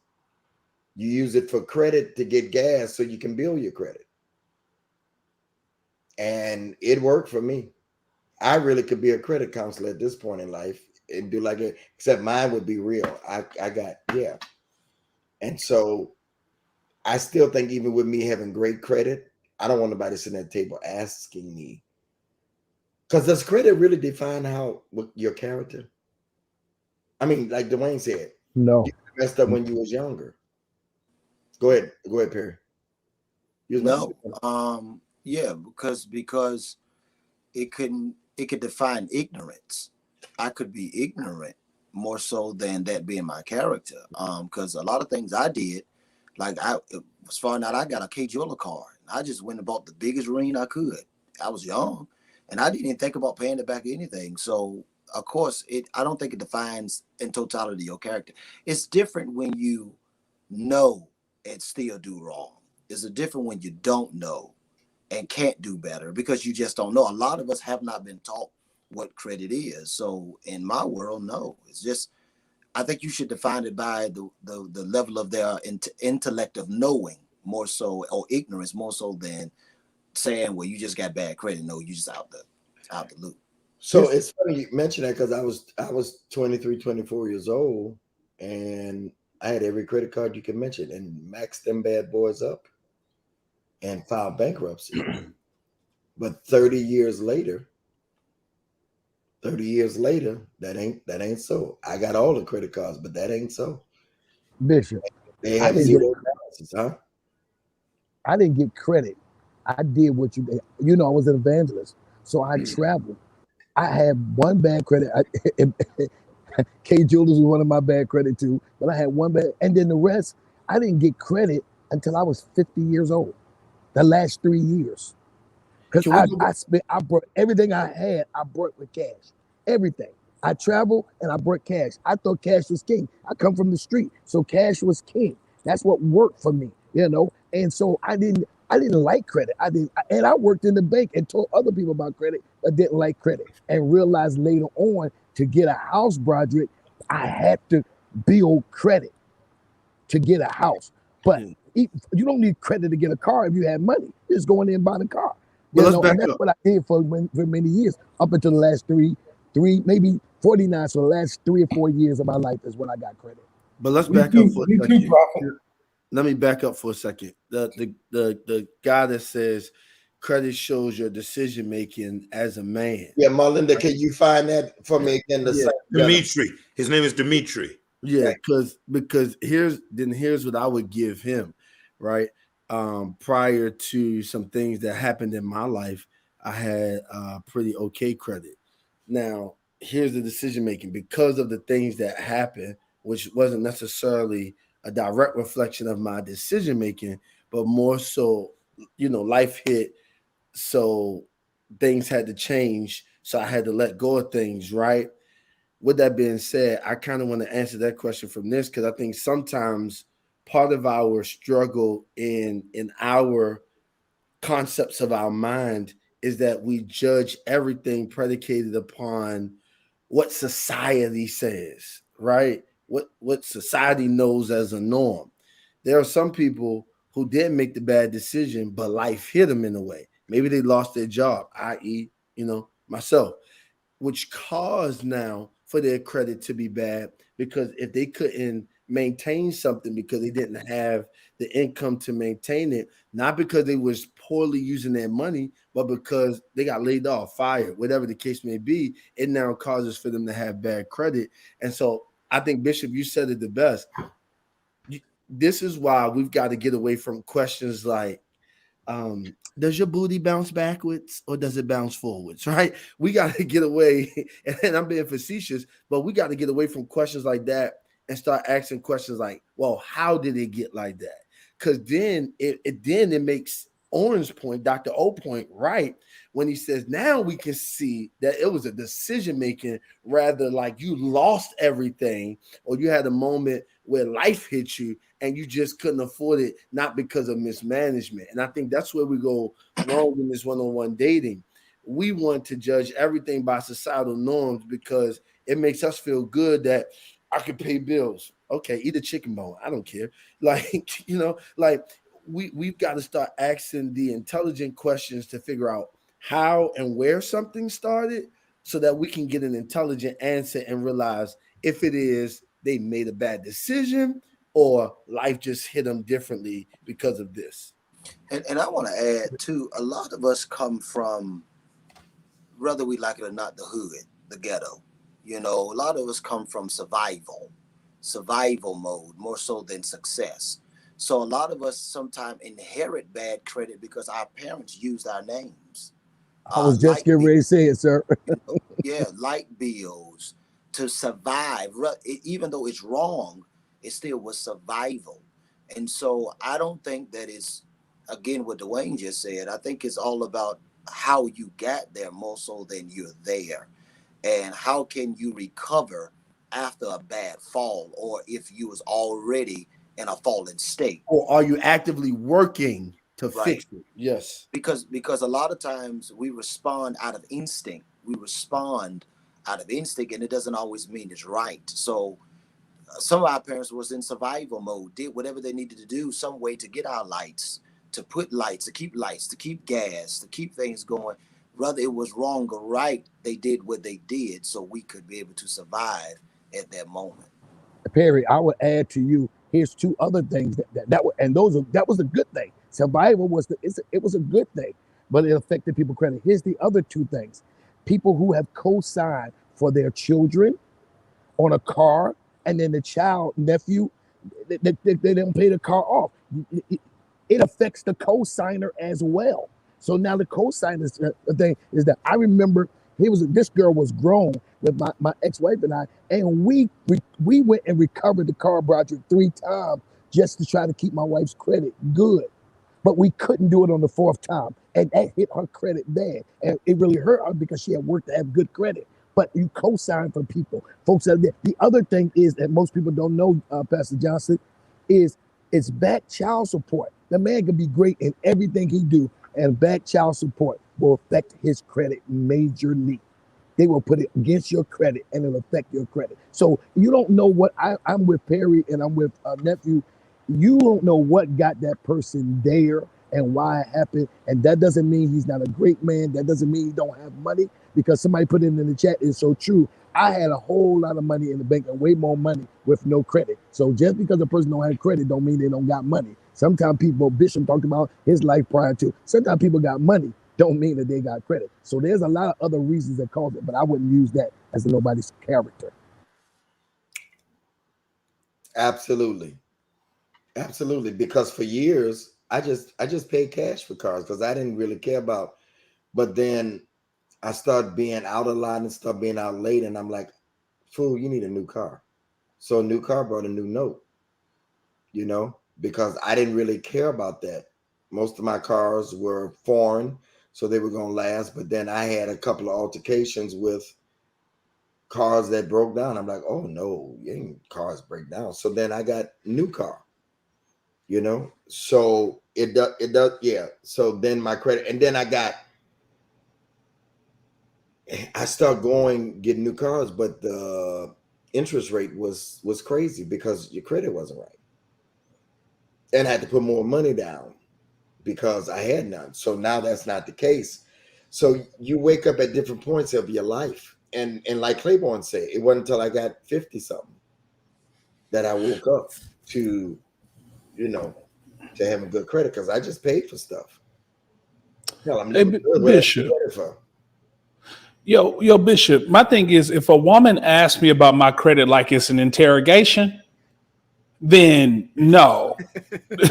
You use it for credit to get gas so you can build your credit. And it worked for me. I really could be a credit counselor at this point in life and do like it, except mine would be real. I got, yeah. And so I still think even with me having great credit, I don't want nobody sitting at the table asking me. Because does credit really define your character? I mean, like Dwayne said, No. you messed up when you was younger. Go ahead, Perry. No, yeah, because it could define ignorance. I could be ignorant more so than that being my character. Because a lot of things I did, like I was finding out I got a K Jeweler card. I just went and bought the biggest ring I could. I was young, and I didn't even think about paying it back or anything. So of course, I don't think it defines in totality your character. It's different when you know and still do wrong. It's a different when you don't know and can't do better because you just don't know. A lot of us have not been taught what credit is. So in my world, no, it's just, I think you should define it by the level of their intellect of knowing more so, or ignorance more so than saying, well, you just got bad credit. No, you just out the loop. So it's funny you mention that because I was 23, 24 years old, and I had every credit card you can mention and maxed them bad boys up and filed bankruptcy. But 30 years later, that ain't so. I got all the credit cards, but that ain't so. Bishop, They have zero balances, huh? I didn't get credit. I did what you did. You know, I was an evangelist, so I traveled. I had one bad credit. K Jewelers was one of my bad credit too, but I had one bad, and then the rest, I didn't get credit until I was 50 years old. The last 3 years, because I brought everything I had. I brought with cash, everything. I traveled and I brought cash. I thought cash was king. I come from the street, so cash was king. That's what worked for me, you know. And so I didn't like credit. And I worked in the bank and told other people about credit, but didn't like credit. And realized later on, to get a house, Broderick, I had to build credit to get a house. But you don't need credit to get a car if you have money. You just go in there and buy the car. And that's what I did for many years, up until the last three, maybe 49. So the last 3 or 4 years of my life is when I got credit. But let's back up for a second. Let me back up for a second. The guy that says credit shows your decision making as a man. Yeah, Melinda, can you find that for me again? Dimitri. His name is Dimitri. Yeah, because here's what I would give him, right? Prior to some things that happened in my life, I had pretty okay credit. Now, here's the decision making because of the things that happened, which wasn't necessarily a direct reflection of my decision making, but more so, life hit, so things had to change. So I had to let go of things, right? With that being said, I kind of want to answer that question from this because I think sometimes part of our struggle in our concepts of our mind is that we judge everything predicated upon what society says, right? What society knows as a norm. There are some people who didn't make the bad decision, but life hit them in a way. Maybe they lost their job, i.e., myself, which caused now for their credit to be bad, because if they couldn't maintain something because they didn't have the income to maintain it, not because they was poorly using their money, but because they got laid off, fired, whatever the case may be, it now causes for them to have bad credit. And so I think, Bishop, you said it the best. This is why we've got to get away from questions like, does your booty bounce backwards or does it bounce forwards, right? We got to get away, and I'm being facetious, but we got to get away from questions like that and start asking questions like, well, how did it get like that? Because then it makes Orange point, Dr. O point, right, when he says now we can see that it was a decision making rather like you lost everything or you had a moment where life hit you and you just couldn't afford it, not because of mismanagement. And I think that's where we go wrong in this one-on-one dating. We want to judge everything by societal norms because it makes us feel good that I can pay bills. Okay, eat a chicken bone. I don't care. We've got to start asking the intelligent questions to figure out how and where something started so that we can get an intelligent answer and realize if it is they made a bad decision or life just hit them differently because of this. And I want to add too, a lot of us come from, whether we like it or not, the hood, the ghetto. A lot of us come from survival mode more so than success. So a lot of us sometimes inherit bad credit because our parents used our names. I was just getting ready to say it, sir. Light bills to survive. Even though it's wrong, it still was survival. And so I don't think that is, again, what Dwayne just said. I think it's all about how you got there more so than you're there. And how can you recover after a bad fall, or if you was already in a fallen state, or are you actively working to fix it? Yes, because a lot of times we respond out of instinct. And it doesn't always mean it's right. So some of our parents was in survival mode, did whatever they needed to do, some way to get our lights, to put lights, to keep gas, to keep things going. Whether it was wrong or right, they did what they did so we could be able to survive at that moment. Perry, I would add to you, here's two other things that was a good thing. Survival was it was a good thing, but it affected people's credit. Here's the other two things. People who have co-signed for their children on a car, and then the nephew, they don't pay the car off. It affects the co-signer as well. So now the co-signer's thing is that I remember this girl was grown with my ex-wife and I, and we went and recovered the car project 3 times just to try to keep my wife's credit good. But we couldn't do it on the 4th time. And that hit her credit bad. And it really hurt her because she had worked to have good credit. But you co-sign for people. Folks out there. The other thing is that most people don't know, Pastor Johnson, is it's back child support. The man can be great in everything he do, and back child support will affect his credit majorly. They will put it against your credit and it'll affect your credit. So you don't know what I'm with Perry and I'm with nephew. You don't know what got that person there and why it happened. And that doesn't mean he's not a great man. That doesn't mean he don't have money, because somebody put it in the chat. It's so true. I had a whole lot of money in the bank and way more money with no credit. So just because a person don't have credit don't mean they don't got money. Sometimes people, Bishop talked about his life prior to, sometimes people got money, don't mean that they got credit. So there's a lot of other reasons that cause it, but I wouldn't use that as nobody's character. Absolutely. Because for years, I just paid cash for cars because I didn't really care about, but then I started being out a lot and started being out late. And I'm like, fool, you need a new car. So a new car brought a new note, because I didn't really care about that. Most of my cars were foreign, so they were going to last. But then I had a couple of altercations with cars that broke down. I'm like, oh no, cars break down. So then I got a new car, so it does. Yeah. So then my credit, and then I started getting new cars, but the interest rate was crazy because your credit wasn't right. and I had to put more money down because I had none. So now that's not the case. So you wake up at different points of your life. And like Claiborne said, it wasn't until I got 50 something that I woke up to, to having good credit, because I just paid for stuff. Hell, I'm never good with Bishop. credit for. Yo, Bishop, my thing is, if a woman asks me about my credit like it's an interrogation, then no.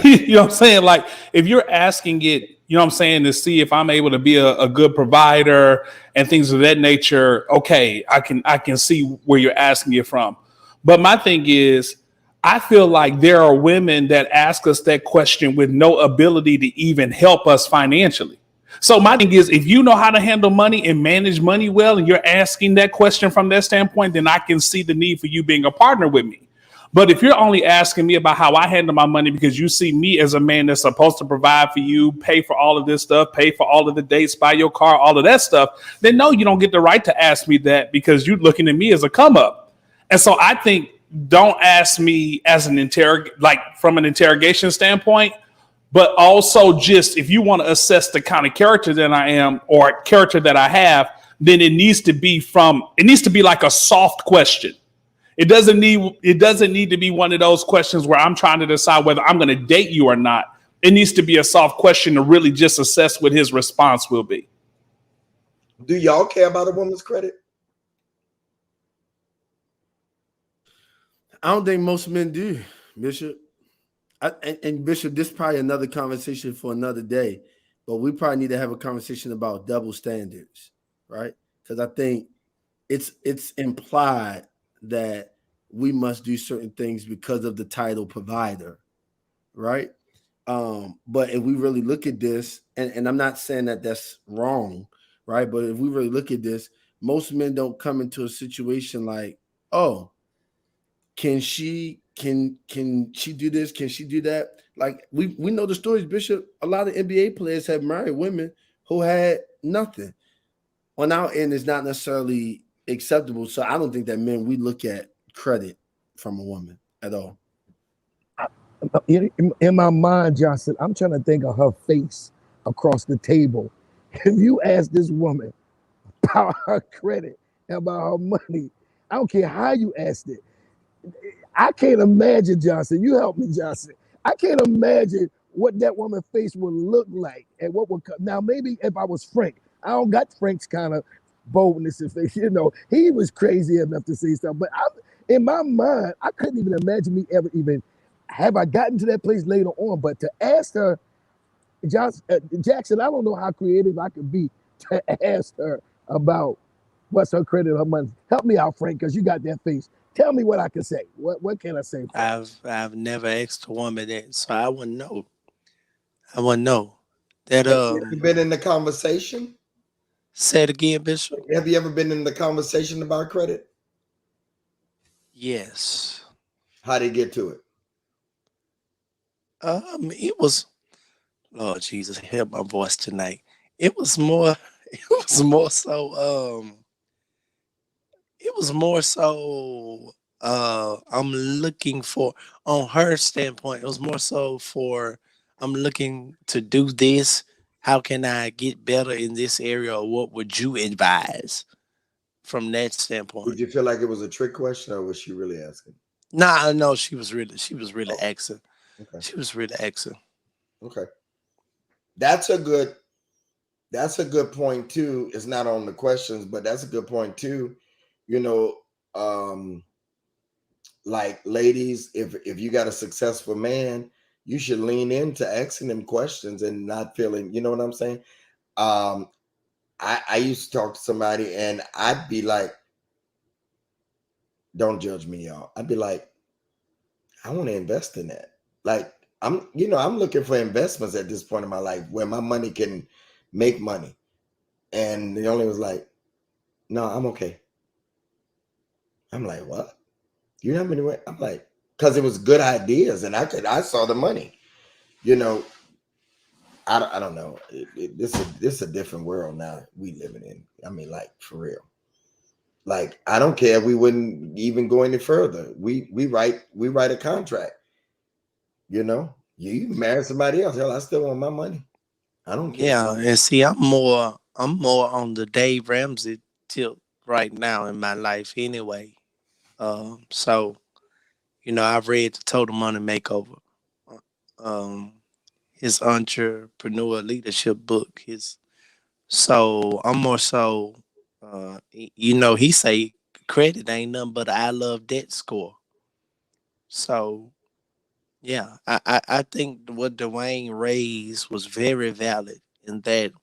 You know what I'm saying? Like, if you're asking it, you know what I'm saying, to see if I'm able to be a good provider and things of that nature, okay, I can see where you're asking it from. But my thing is, I feel like there are women that ask us that question with no ability to even help us financially. So my thing is, if you know how to handle money and manage money well, and you're asking that question from that standpoint, then I can see the need for you being a partner with me. But if you're only asking me about how I handle my money because you see me as a man that's supposed to provide for you, pay for all of this stuff, pay for all of the dates, buy your car, all of that stuff, then no, you don't get the right to ask me that because you're looking at me as a come up. And so I think, don't ask me as from an interrogation standpoint, but also just if you want to assess the kind of character that I am or character that I have, then it needs to be like a soft question. It doesn't need to be one of those questions where I'm trying to decide whether I'm going to date you or not. It needs to be a soft question to really just assess what his response will be. Do y'all care about a woman's credit? I don't think most men do, Bishop. And Bishop, this is probably another conversation for another day, but we probably need to have a conversation about double standards, right? Because I think it's implied that we must do certain things because of the title provider, right? But if we really look at this, and I'm not saying that that's wrong, right? But if we really look at this, most men don't come into a situation like, oh, can she do this? Can she do that? Like we know the stories, Bishop. A lot of NBA players have married women who had nothing. On our end, it's not necessarily acceptable. So I don't think that men, we look at credit from a woman at all. In my mind, Johnson, I'm trying to think of her face across the table. If you ask this woman about her credit and about her money, I don't care how you asked it. I can't imagine, Johnson. You help me, Johnson. I can't imagine what that woman's face would look like and what would come. Now, maybe if I was Frank, I don't got Frank's kind of boldness and face. He was crazy enough to say stuff. But in my mind, I couldn't even imagine me ever even have I gotten to that place later on. But to ask her, Jackson, I don't know how creative I could be to ask her about what's her credit, her money. Help me out, Frank, because you got that face. Tell me what I can say. What can I say? I've never asked a woman that, so I wouldn't know. That Have you been in the conversation? Say it again, Bishop. Have you ever been in the conversation about credit? Yes. How did you get to it? It was, Lord Jesus, help my voice tonight. It was more so I'm looking for, on her standpoint, it was more so for, I'm looking to do this. How can I get better in this area? Or what would you advise from that standpoint? Did you feel like it was a trick question, or was she really asking? Nah, no, she was really asking. Okay. She was really asking. Okay. That's a good point too. It's not on the questions, but that's a good point too. Like ladies, if you got a successful man, you should lean into asking them questions and not feeling, you know what I'm saying? I used to talk to somebody and I'd be like, don't judge me, y'all. I'd be like, I want to invest in that. Like I'm looking for investments at this point in my life where my money can make money. And the only was like, no, I'm okay. I'm like, what? You know how many ways? I'm like, because it was good ideas and I saw the money. I don't know. This is a different world now we living in. I mean, like for real. Like I don't care. We wouldn't even go any further. We write a contract. You marry somebody else. Hell, I still want my money. I don't care. Yeah, and see, I'm more on the Dave Ramsey tilt right now in my life anyway. So I've read the Total Money Makeover, um, his entrepreneur leadership book. So I'm more so, he say credit ain't nothing but I love debt score. So yeah, I think what Dwayne raised was very valid in that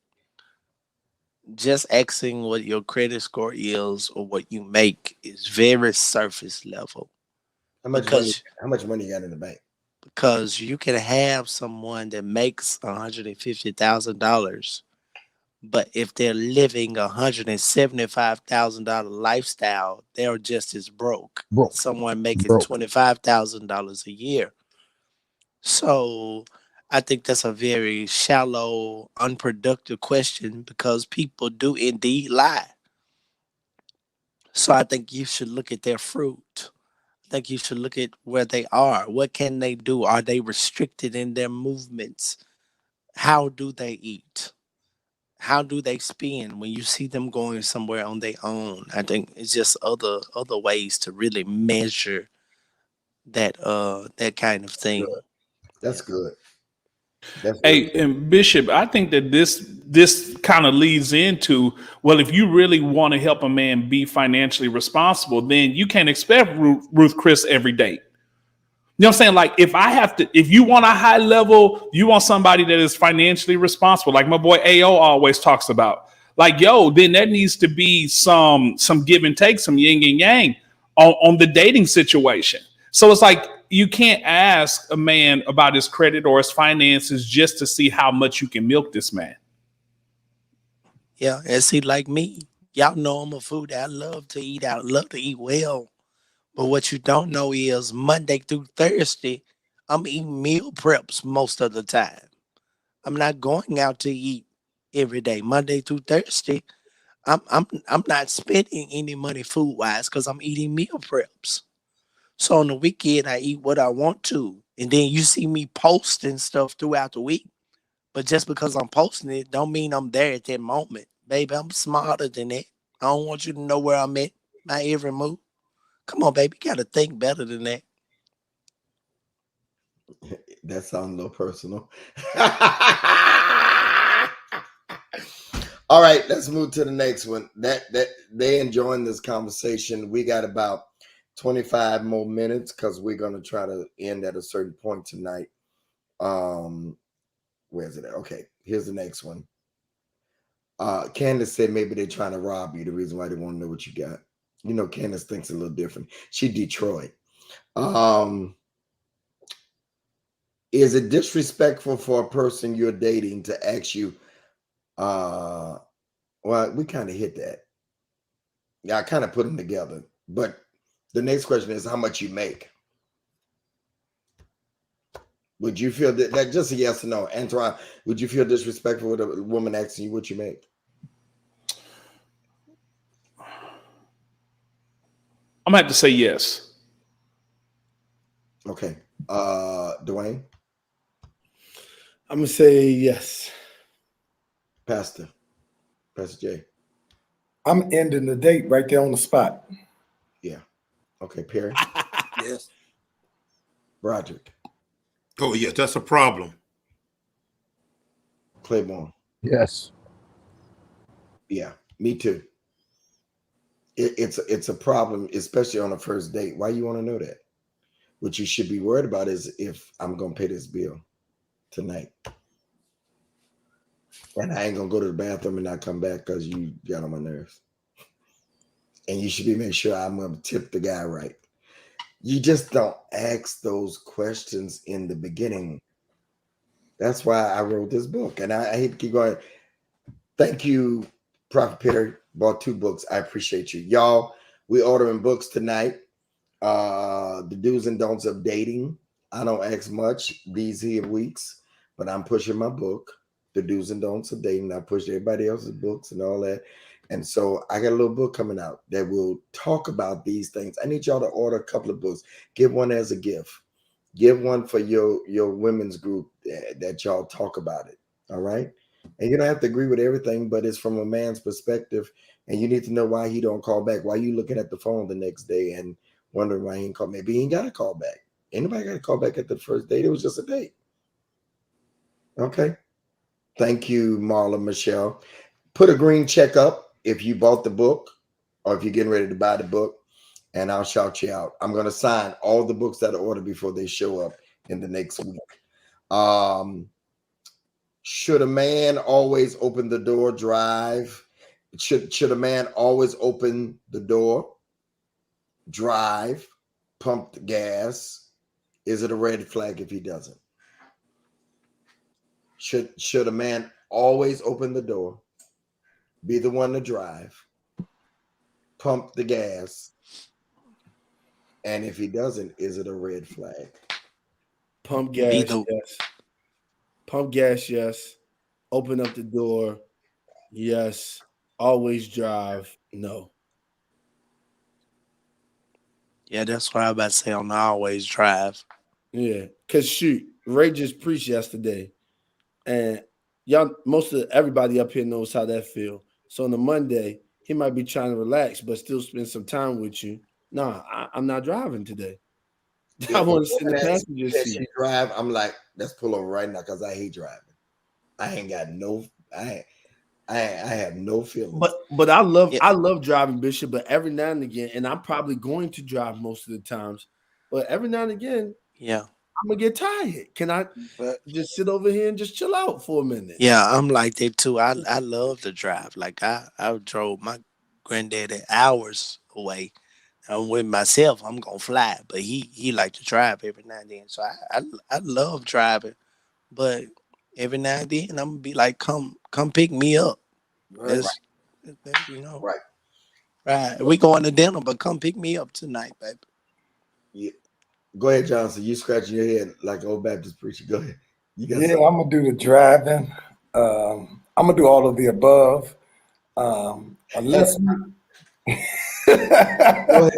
just asking what your credit score is or what you make is very surface level How much money? because How much money you got in the bank? because you can have someone that makes $150,000, but if they're living $175,000 lifestyle, they're just as broke. Broke. Someone making Broke. $25,000 a year. So I think that's a very shallow, unproductive question because people do indeed lie. So I think you should look at their fruit. I think you should look at where they are. What can they do? Are they restricted in their movements? How do they eat? How do they spend when you see them going somewhere on their own? I think it's just other ways to really measure that kind of thing. That's good. That's Hey, good. and Bishop, I think that this kind of leads into, well, if you really want to help a man be financially responsible, then you can't expect Ruth Chris every day. You know what I'm saying? Like if you want a high level, you want somebody that is financially responsible, like my boy AO always talks about. Like, then that needs to be some give and take, some yin and yang on the dating situation. So it's like you can't ask a man about his credit or his finances just to see how much you can milk this man. Yeah, and see, like me, y'all know I'm a foodie. I love to eat out, love to eat well. But what you don't know is Monday through Thursday, I'm eating meal preps most of the time. I'm not going out to eat every day. Monday through Thursday, I'm not spending any money food wise because I'm eating meal preps. So on the weekend, I eat what I want to, and then you see me posting stuff throughout the week. But just because I'm posting it, don't mean I'm there at that moment, baby. I'm smarter than that. I don't want you to know where I'm at, my every move. Come on, baby, you gotta think better than that. That sounds a little personal. All right, let's move to the next one. That they enjoying this conversation. We got about 25 more minutes because we're gonna try to end at a certain point tonight. Where's it at? Okay, here's the next one. Candace said maybe they're trying to rob you. The reason why they want to know what you got. You know, Candace thinks a little different. She Detroit. Is it disrespectful for a person you're dating to ask you? Well, we kind of hit that. Yeah, I kind of put them together. But the next question is how much you make. Would you feel that just a yes or no? Antoine, would you feel disrespectful with a woman asking you what you make? I'm gonna have to say yes. Okay. Dwayne? I'm gonna say yes. Pastor J. I'm ending the date right there on the spot. Yeah. Okay, Perry. Yes. Broderick. Oh, yeah, that's a problem. Claiborne. Yes. Yeah, me too. It's a problem, especially on a first date. Why you want to know that? What you should be worried about is if I'm gonna pay this bill tonight. And I ain't gonna go to the bathroom and not come back because you got on my nerves. And you should be making sure I'm gonna tip the guy right. You just don't ask those questions in the beginning. That's why I wrote this book. And I hate to keep going. Thank you, Prophet Peter. Bought 2 books. I appreciate you. Y'all, we ordering books tonight. The do's and don'ts of dating. I don't ask much these here weeks, but I'm pushing my book, The Do's and Don'ts of Dating. I pushed everybody else's books and all that. And so I got a little book coming out that will talk about these things. I need y'all to order a couple of books. Give one as a gift. Give one for your women's group that y'all talk about it. All right. And you don't have to agree with everything, but it's from a man's perspective. And you need to know why he don't call back. Why you looking at the phone the next day and wondering why he ain't called? Maybe he ain't got to call back. Anybody got to call back at the first date? It was just a date. Okay. Thank you, Marla Michelle. Put a green check up if you bought the book or if you're getting ready to buy the book, and I'll shout you out. I'm going to sign all the books that are ordered before they show up in the next week. Should a man always open the door? Drive. Should a man always open the door? Drive. Pump the gas. Is it a red flag if he doesn't? Should a man always open the door? Be the one to drive? Pump the gas? And if he doesn't, is it a red flag? Pump gas, yes. Pump gas, yes. Open up the door, yes. Always drive, no. Yeah, that's what I was about to say on the always drive. Yeah, because shoot, Ray just preached yesterday. And y'all, everybody up here knows how that feel. So on a Monday, he might be trying to relax, but still spend some time with you. Nah, I'm not driving today. I want to sit in the passenger seat. Drive. I'm like, let's pull over right now because I hate driving. I ain't got no. I have no feelings. But I love driving, Bishop. But every now and again, and I'm probably going to drive most of the times. But every now and again, yeah, I'm gonna get tired. Can I just sit over here and just chill out for a minute? Yeah, I'm like that too. I love to drive. Like I drove my granddaddy hours away. I'm with myself. I'm gonna fly, but he like to drive every now and then. So I love driving, but every now and then I'm gonna be like, come pick me up. Right. You know, right. We going to dinner, but come pick me up tonight, baby. Yeah. Go ahead, Johnson. You scratching your head like old Baptist preacher. Go ahead. I'm gonna do the driving. I'm gonna do all of the above. Unless Go ahead.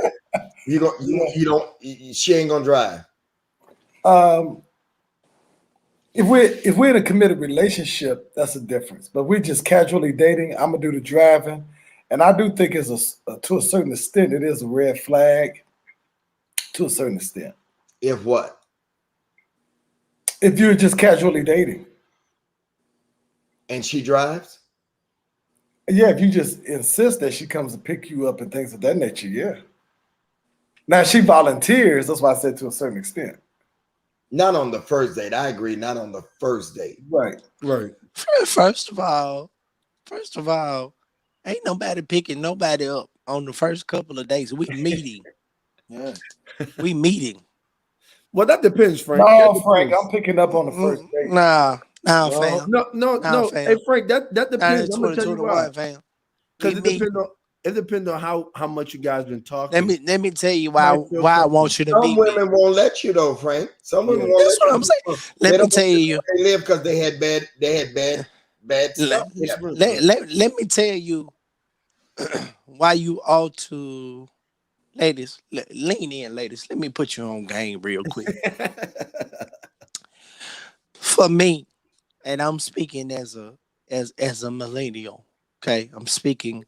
You don't. She ain't gonna drive. If we're in a committed relationship, that's a difference. But we're just casually dating. I'm gonna do the driving, and I do think it's to a certain extent it is a red flag. To a certain extent. If what? If you're just casually dating, and she drives. Yeah, if you just insist that she comes to pick you up and things of that nature, yeah. Now she volunteers. That's why I said to a certain extent. Not on the first date. I agree. Not on the first date. Right. First of all, ain't nobody picking nobody up on the first couple of days. We meeting. Yeah. We meeting. Well, that depends, Frank. No, Frank, I'm picking up on the first date. Nah, fam. No. Fam. Hey, Frank, that depends. I'm gonna tell you why. Fam. Because it depends on how much you guys been talking. Let me tell you why I want you to meet me. Some women won't let you though, Frank. Some women won't. That's what I'm saying. Let me tell you. They live because they had bad stuff. Let me tell you why you ought to. Ladies, lean in, ladies. Let me put you on game real quick. For me, and I'm speaking as a millennial, okay? I'm speaking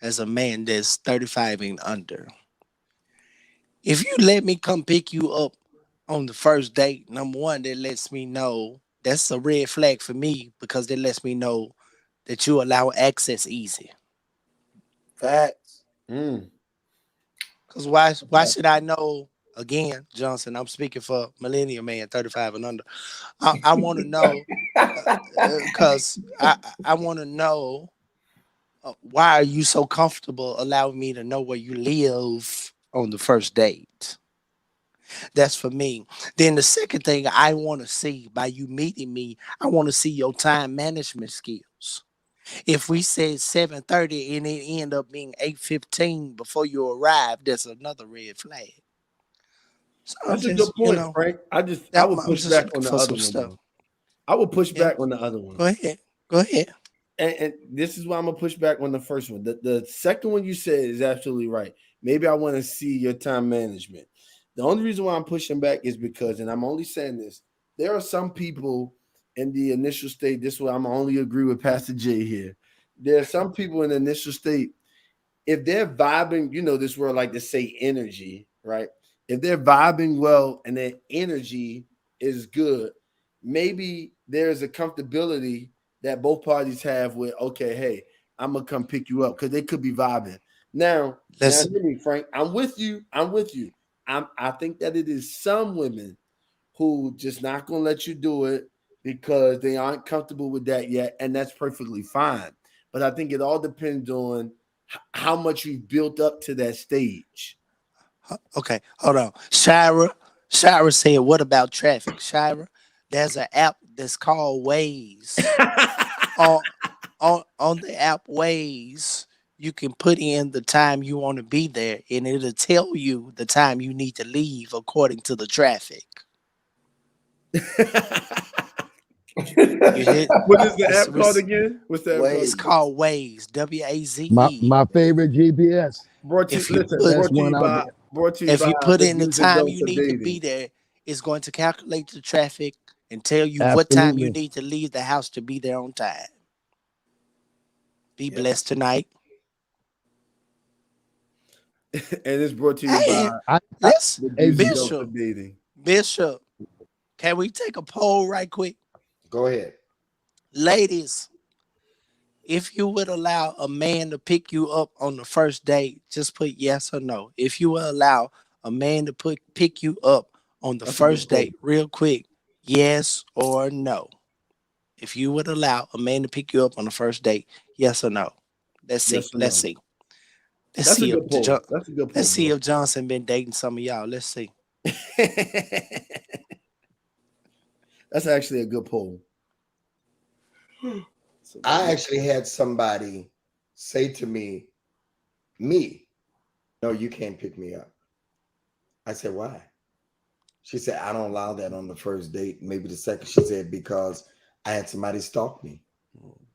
as a man that's 35 and under. If you let me come pick you up on the first date, number one, that lets me know that's a red flag for me because that lets me know that you allow access easy. Facts. Because why should I know, again, Johnson, I'm speaking for millennial man, 35 and under. I want to know, because I want to know, why are you so comfortable allowing me to know where you live on the first date? That's for me. Then the second thing I want to see by you meeting me, I want to see your time management skills. If we said 7:30 and it end up being 8:15 before you arrive, that's another red flag. So that's a good point, Frank. I would push back on the other one. I would push back on the other one. Go ahead. And this is why I'm gonna push back on the first one. The second one you said is absolutely right. Maybe I want to see your time management. The only reason why I'm pushing back is because, and I'm only saying this, there are some people in the initial state. This is why I'm only agree with Pastor Jay here. There are some people in the initial state, if they're vibing, you know, this word like to say energy, right? If they're vibing well and their energy is good, maybe there's a comfortability that both parties have with, okay, hey, I'm gonna come pick you up because they could be vibing. Now Listen. hear me, Frank. I'm with you. I think that it is some women who just not gonna let you do it because they aren't comfortable with that yet, and that's perfectly fine. But I think it all depends on how much you've built up to that stage. Okay, hold on. Shira said, what about traffic? Shira, there's an app that's called Waze. on the app Waze, you can put in the time you want to be there, and it'll tell you the time you need to leave according to the traffic. You hit, What is the app called again? What's that? It's called Waze. WAZE. My favorite GPS. Brought to If you, you listen, put- brought to you one out by there. brought to you If you by put the in the Music time Dose you of need to Dating. be there, it's going to calculate the traffic and tell you what time you Absolutely. need to leave the house to be there on time. Be blessed tonight. And it's brought to you Hey, by let's the Music Dose Bishop. of Dating. Bishop, can we take a poll right quick? Go ahead. Ladies, if you would allow a man to pick you up on the first date, just put yes or no. If you would allow a man to pick you up on the That's a good first date, real quick, yes or no. If you would allow a man to pick you up on the first date, yes or no. Let's see. Yes or Let's no. see. Let's That's a see good poll. if That's a good poll. let's see if Johnson been dating some of y'all. Let's see. That's actually a good poll. I actually had somebody say to me, no, you can't pick me up. I said, why? She said, I don't allow that on the first date. Maybe the second. She said, because I had somebody stalk me.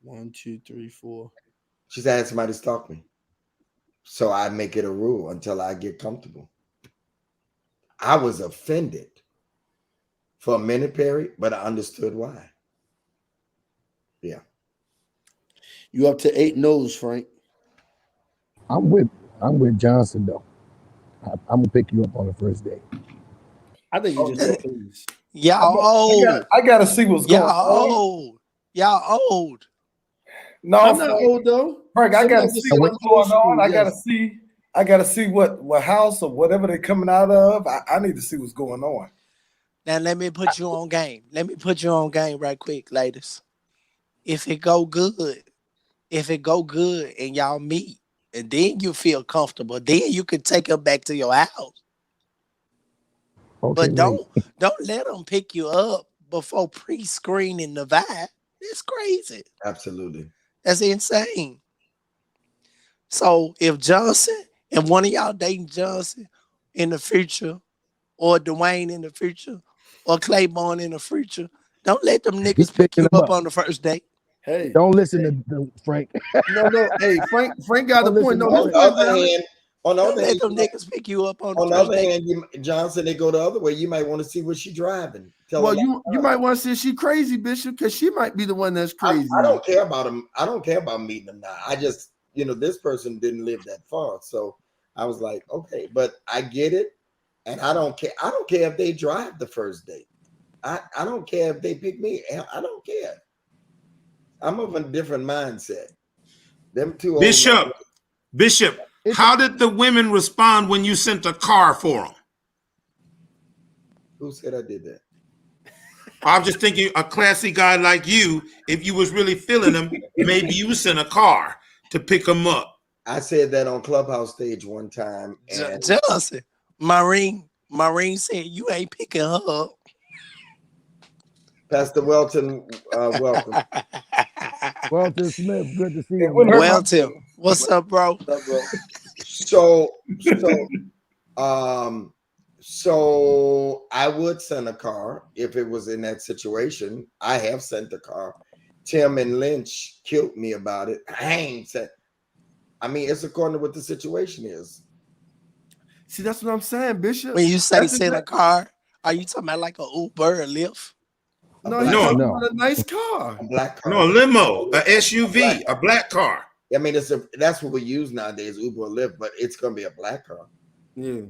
1, 2, 3, 4. She said, I had somebody stalk me. So I make it a rule until I get comfortable. I was offended for a minute, Perry, but I understood why. Yeah. You up to 8 no's, Frank? I'm with Johnson though. I'm gonna pick you up on the first date. I think you just said please. Y'all old. I gotta see what's going Y'all on. old. Y'all old. No, I'm not old though. Frank, I gotta Somebody see just what's said going on. I yes. gotta see what house or whatever they're coming out of. I need to see what's going on. Now let me put you on game. Let me put you on game right quick, ladies. If it go good and y'all meet, and then you feel comfortable, then you can take her back to your house. Okay, But wait. don't let them pick you up before pre-screening the vibe. It's crazy. Absolutely. That's insane. So if Johnson and one of y'all dating Johnson in the future, or Dwayne in the future, or Claiborne in the future, don't let them He's niggas pick picking you them up up. on the first date. Hey, Don't listen to Frank. no. Hey, Frank got a Don't point. listen No, to On his the point other valid. hand, on the Don't other let hand, them niggas pick you up on the on the first other date. hand, Johnson, they go the other way. You might want to see what she's driving. Tell Well, her, you might want to say she crazy, Bishop, because she might be the one that's crazy. I don't care about him. I don't care about meeting him now. I just, this person didn't live that far. So I was like, okay, but I get it. And I don't care. I don't care if they drive the first date. I don't care if they pick me. I don't care. I'm of a different mindset. Them two old Bishop, how did the women respond when you sent a car for them? Who said I did that? I'm just thinking a classy guy like you, if you was really feeling them, maybe you sent a car to pick them up. I said that on Clubhouse stage one time. And Johnson, Maureen said you ain't picking her up. Pastor Welton, welcome. Welton Smith, good to see you, man. Welton, what's up, bro? What's up, bro? So I would send a car if it was in that situation. I have sent a car. Tim and Lynch killed me about it. I ain't sent. I mean, it's according to what the situation is. See, that's what I'm saying, Bishop. When you say That's send a car, are you talking about like a Uber or Lyft? No, black he's No. talking No. about a nice car. A black car. No, a limo, a SUV, a black car. I mean, that's what we use nowadays, Uber or Lyft, but it's gonna be a black car. Yeah.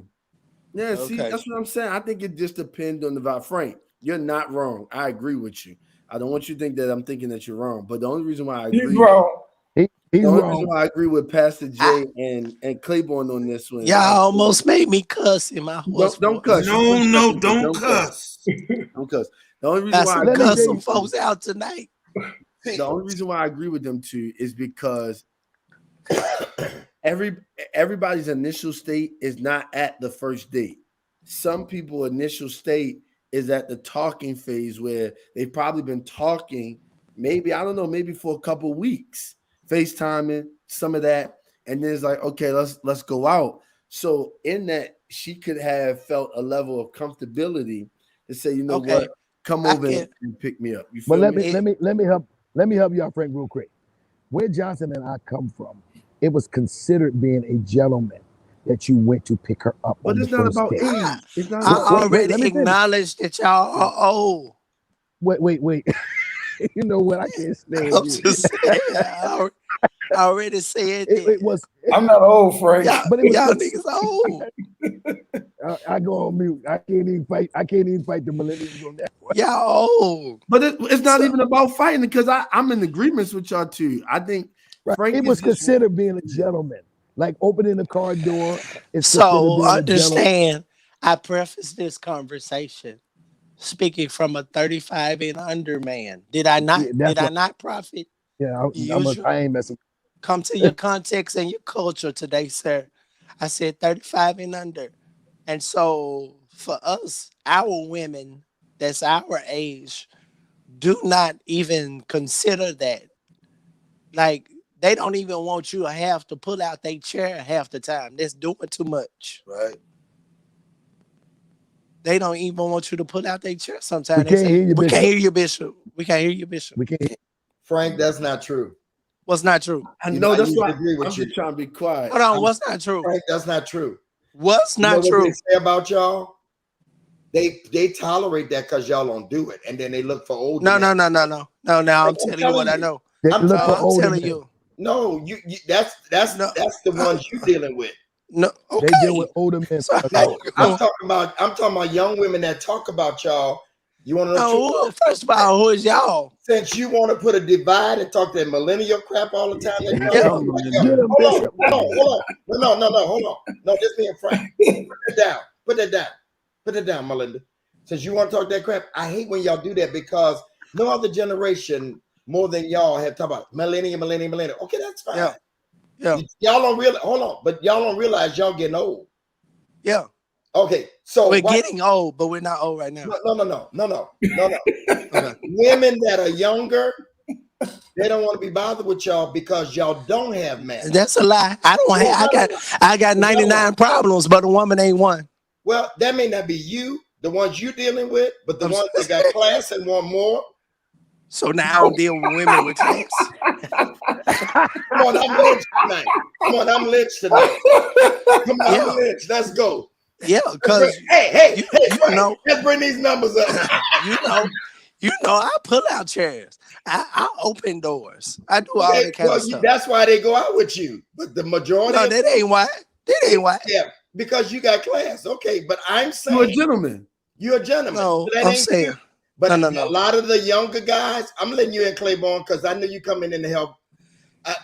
Yeah, see, Okay. that's what I'm saying. I think it just depends on the vibe. Frank, you're not wrong. I agree with you. I don't want you to think that I'm thinking that you're wrong. But the only reason why I He's agree, wrong. the He's only wrong. reason why I agree with Pastor Jay and Claiborne on this one. Y'all almost made me cuss in my horse. Don't cuss. No, don't cuss. Don't cuss. The only reason why I Pastor Let me cuss tell some you folks out tonight. the only reason why I agree with them too is because everybody's initial state is not at the first date. Some people initial state is at the talking phase where they've probably been talking, maybe I don't know, maybe for a couple weeks, FaceTiming, some of that, and then it's like, okay, let's go out. So in that, she could have felt a level of comfortability to say, you know Okay. what, come I over can- and pick me up. You feel But let me? me help you out, Frank, real quick. Where Johnson and I come from, it was considered being a gentleman that you went to pick her up But on it's the not first about date. age. It's not I about wait, already let me finish. acknowledged that y'all are old. Wait. You know what? I can't stand I'm you. just saying. I already said that. It was, I'm not old, Frank. Y'all, but it was y'all cons- niggas old. I go on mute. I can't even fight the millennials on that one. Y'all old. But it's not So- even about fighting because I'm in agreements with y'all too. I think Right. Frank It is was just- considered being a gentleman. Like opening the car door is considered So being a gentleman. understand, I preface this conversation speaking from a 35 and under man. Did I not? Yeah, that's Did I what- not, Prophet? Yeah, Use I ain't messing. Come to your context and your culture today, sir. I said 35 and under. And so for us, our women that's our age do not even consider that. Like, they don't even want you to have to pull out their chair half the time. That's doing too much. Right. They don't even want you to pull out their chair We sometimes. They can't say, hear you, we can't Bishop. hear you, Bishop. We can't hear you, Bishop. We can't. Frank, that's not true. What's not true? I You know might that's need to why agree with I'm you. just trying to be quiet. Hold on, what's not true? Frank, that's not true. What's You know not what true? they say about y'all? They tolerate that because y'all don't do it, and then they look for old. No. men. Now I'm I'm telling you what telling I you. know. They I'm look telling for I'm older telling men. you. No, you that's No. the ones you dealing with. No, They deal okay. with older men. So, No, no, I'm talking about young women that talk about y'all. You want to know no, first of all, who is y'all? since you want to put a divide and talk that millennial crap all the time. That y'all Yeah. talk about, Get him, hold Bishop. on. No, hold on. No, just being frank. Put that down, Melinda. Since you want to talk that crap, I hate when y'all do that because no other generation more than y'all have talked about millennium. Okay, that's fine. Yeah. Y'all don't realize. Hold on, but y'all don't realize y'all getting old. Yeah. Okay, so We're why- getting old, but we're not old right now. No. Okay. Women that are younger, they don't want to be bothered with y'all because y'all don't have men. That's a lie. I got 99 problems, but a woman ain't one. Well, that may not be you, the ones you dealing with, but the ones that got class and want more. So now I don't deal with women with class. Come on, I'm lynched tonight. Come on, Yeah. I'm lynched. Let's go. Yeah, because Hey, you know, let's bring these numbers up. you know, I pull out chairs. I open doors. I do all that kind of stuff. That's why they go out with you. But the majority No, of that ain't why. That ain't why. yeah, because you got class. Okay, but I'm saying You're a gentleman. you're a gentleman. No, So that I'm ain't saying. true. But No. a lot of the younger guys, I'm letting you in, Claiborne, because I know you coming in to help.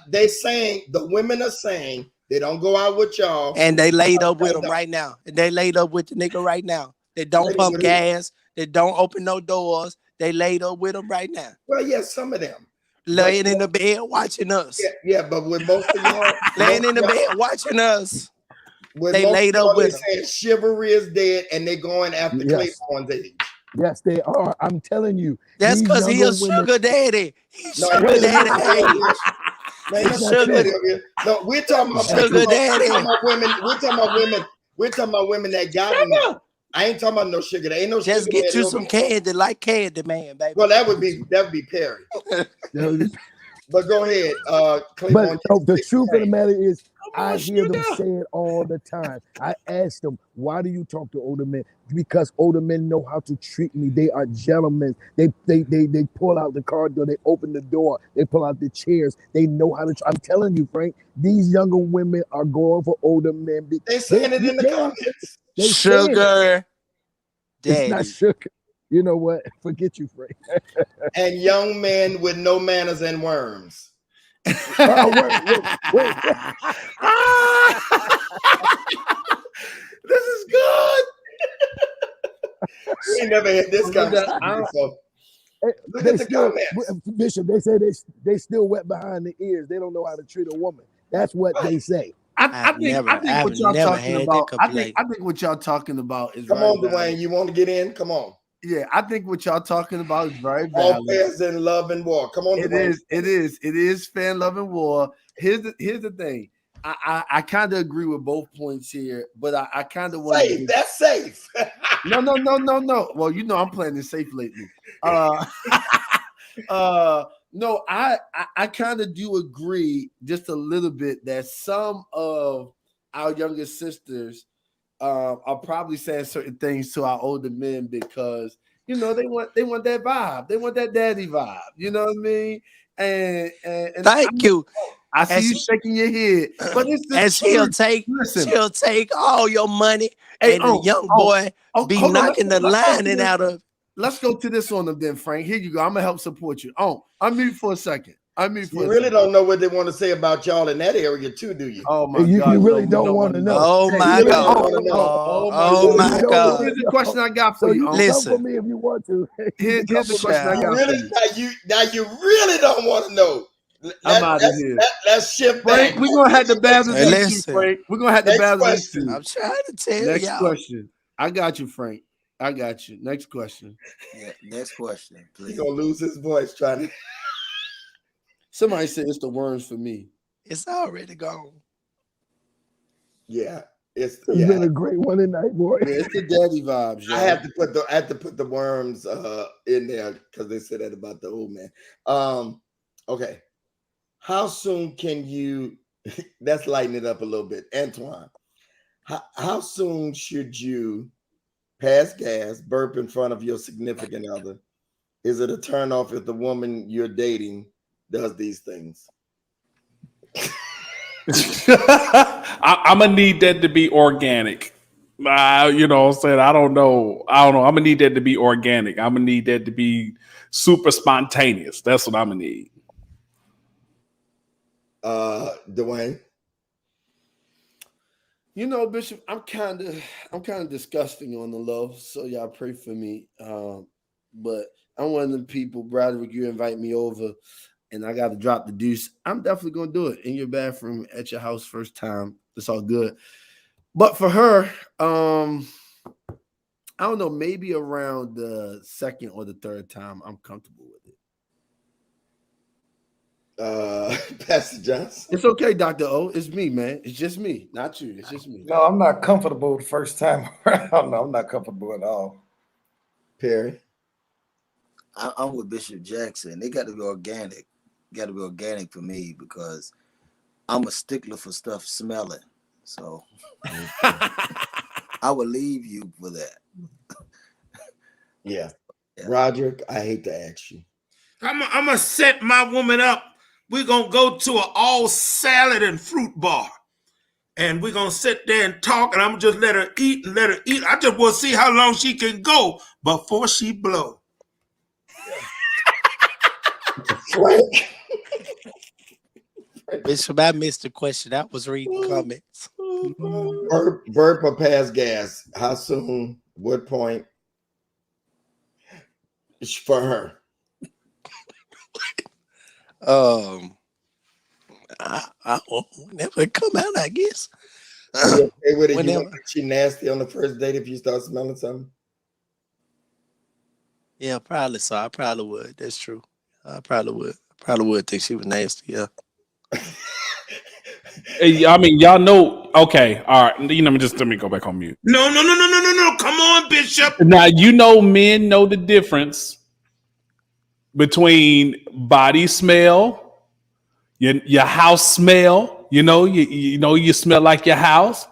They saying the women are saying they don't go out with y'all. And they laid up with No. him right now. They laid up with the nigga right now. They don't Laid up pump with who? gas. They don't open no doors. They laid up with him right now. Well, yeah, some of them. Laying in the bed watching us. Yeah, but with most of y'all, Laying in the bed watching us. with they most laid of up y'all, with they saying chivalry is dead, and they going after Yes. Claiborne's age. Yes, they are. I'm telling you. That's these because he a younger women- sugar daddy. He's No, sugar wait a daddy minute. age. Man, It's that's not sugar- true. No, we're talking about Sugar daddy. We're talking about women that got money. I ain't talking about no sugar. There ain't no Just sugar get daddy you over some there. candy like Candy Man, baby. Well, that would be Perry. But go ahead, But Claiborne. no, the truth of the matter is, Come I on, hear them sugar. say it all the time. I ask them, why do you talk to older men? Because older men know how to treat me. They are gentlemen. They pull out the car door. They open the door. They pull out the chairs. They know how to. I'm telling you, Frank, these younger women are going for older men. They saying it in the They comments. they saying it. Sugar It's not daddy. sugar. You know what? Forget you, Frank. And young men with no manners and worms. Oh, wait. This is good. We ain't never had this Look at- conversation before. Look They at the still, comments. Bishop, they say they still wet behind the ears. They don't know how to treat a woman. That's what they say. I think I've what y'all never talking had that about. I complaint. think what y'all talking about is Come very on, valid. Dwayne. You want to get in? Come on. Yeah, I think what y'all talking about is very All valid. fairs in love and war. Come on, It Dwayne. is fan love and war. Here's the thing. I kind of agree with both points here, but I kind of want Safe. That's safe. no. Well, you know I'm playing it safe lately. No, I kind of do agree just a little bit that some of our younger sisters are probably saying certain things to our older men because you know they want that vibe, they want that daddy vibe. You know what I mean? And Thank you. I see As you shaking your head, but it's the As truth. she'll take all your money, Hey, and the young boy be hold on, knocking the let's go to lining this. out of. Let's go to this on them then, Frank. Here you go. I'm gonna help support you. Oh, unmute for a second. You really don't know what they want to say about y'all in that area, too, do you? Oh my You God! really no, we don't want to know. Oh Hey, my you really God! don't wanna know. Oh my You don't God! Here's the question I got for So you. you can come Listen. for me if you want to. Here's the question I You got really, for you. now you really don't want to know. I'm out of here. Let's shift Frank, back. we're gonna have to battle Hey, these two, listen. Frank. We're gonna have to Next battle these question. two. I'm trying to tell Next y'all. question. I got you, Frank. I got you. Next question. Yeah, next question, He's please. gonna lose his voice trying to. Somebody said it's the worms for me. It's already gone. Yeah, it's It's been a great one tonight, boy. Yeah, it's the daddy vibes, y'all. I had to put the worms in there because they said that about the old man. Okay. How soon can you let's lighten it up a little bit. Antoine, how soon should you pass gas, burp in front of your significant other? Is it a turn off if the woman you're dating does these things? I'm gonna need that to be organic. You know what I'm saying? I don't know. I'm gonna need that to be organic. I'm gonna need that to be super spontaneous. That's what I'm gonna need. Dwayne? You know, Bishop, I'm kind of disgusting on the low, so y'all pray for me. But I'm one of them people, Broderick, you invite me over and I got to drop the deuce. I'm definitely going to do it in your bathroom at your house first time. It's all good. But for her, I don't know, maybe around the second or the third time, I'm comfortable with it. Pastor Johnson. It's okay, Dr. O. It's me, man. It's just me, not you. It's just me. No, I'm not comfortable the first time around. No, I'm not comfortable at all. Perry? I'm with Bishop Jackson. They got to be organic. Got to be organic for me because I'm a stickler for stuff smelling. So I would leave you for that. Yeah. Roderick, I hate to ask you. I'm gonna set my woman up. We're gonna go to an all salad and fruit bar. And we're gonna sit there and talk, and I'm gonna just let her eat and let her eat. I just want to see how long she can go before she blow. Bishop, I missed the question. I was reading comments. Burp or pass gas? How soon? What point? It's for her. I never come out, I guess. You wouldn't Whenever. think she nasty on the first date if you start smelling something? Yeah, probably so. I probably would. That's true. I probably would. Probably would think she was nasty. Yeah. I mean, y'all know. Okay, all right. Let me go back on mute. No. Come on, Bishop. Now you know men know the difference between body smell your house smell. You know you smell like your house,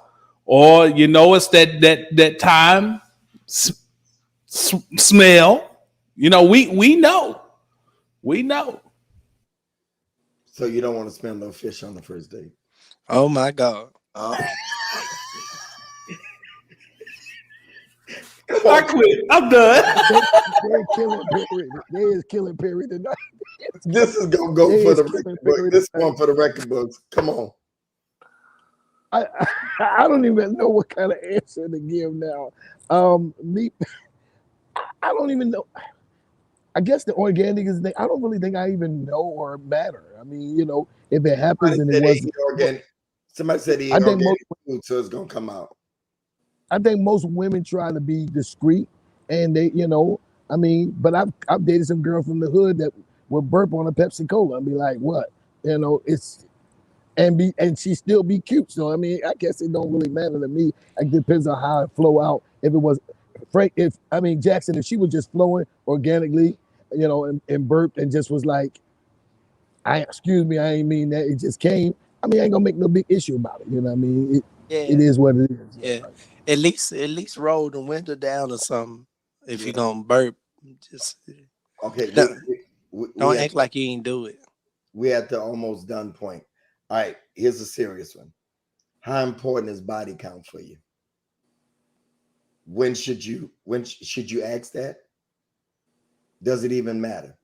or it's that time smell. We know. We know. So you don't want to smell no fish on the first date. Oh my God. I quit. I'm done. They're killing Perry. They is killing Perry tonight. This is gonna go They for is the killing record book. Perry This tonight. one for the record books. Come on. I don't even know what kind of answer to give now. Me, I don't even know. I guess the organic is the, I don't really think I even know or matter. I mean, if it happens and it wasn't Organic. Somebody said he I think organic food, so it's gonna come out. I think most women try to be discreet, and they, but I've dated some girl from the hood that would burp on a Pepsi Cola and be like, "What?" And she still be cute. So I mean, I guess it don't really matter to me. It depends on how it flow out. If it was Frank, Jackson, if she was just flowing organically, and burped and just was like, excuse me, I ain't mean that. It just came. I mean, I ain't gonna make no big issue about it. You know what I mean? It is what it is. Yeah. At least roll the window down or something. If you're gonna burp, just Okay. don't act like you ain't do it. We at the almost done point. All right, here's a serious one. How important is body count for you? When should you ask that? Does it even matter?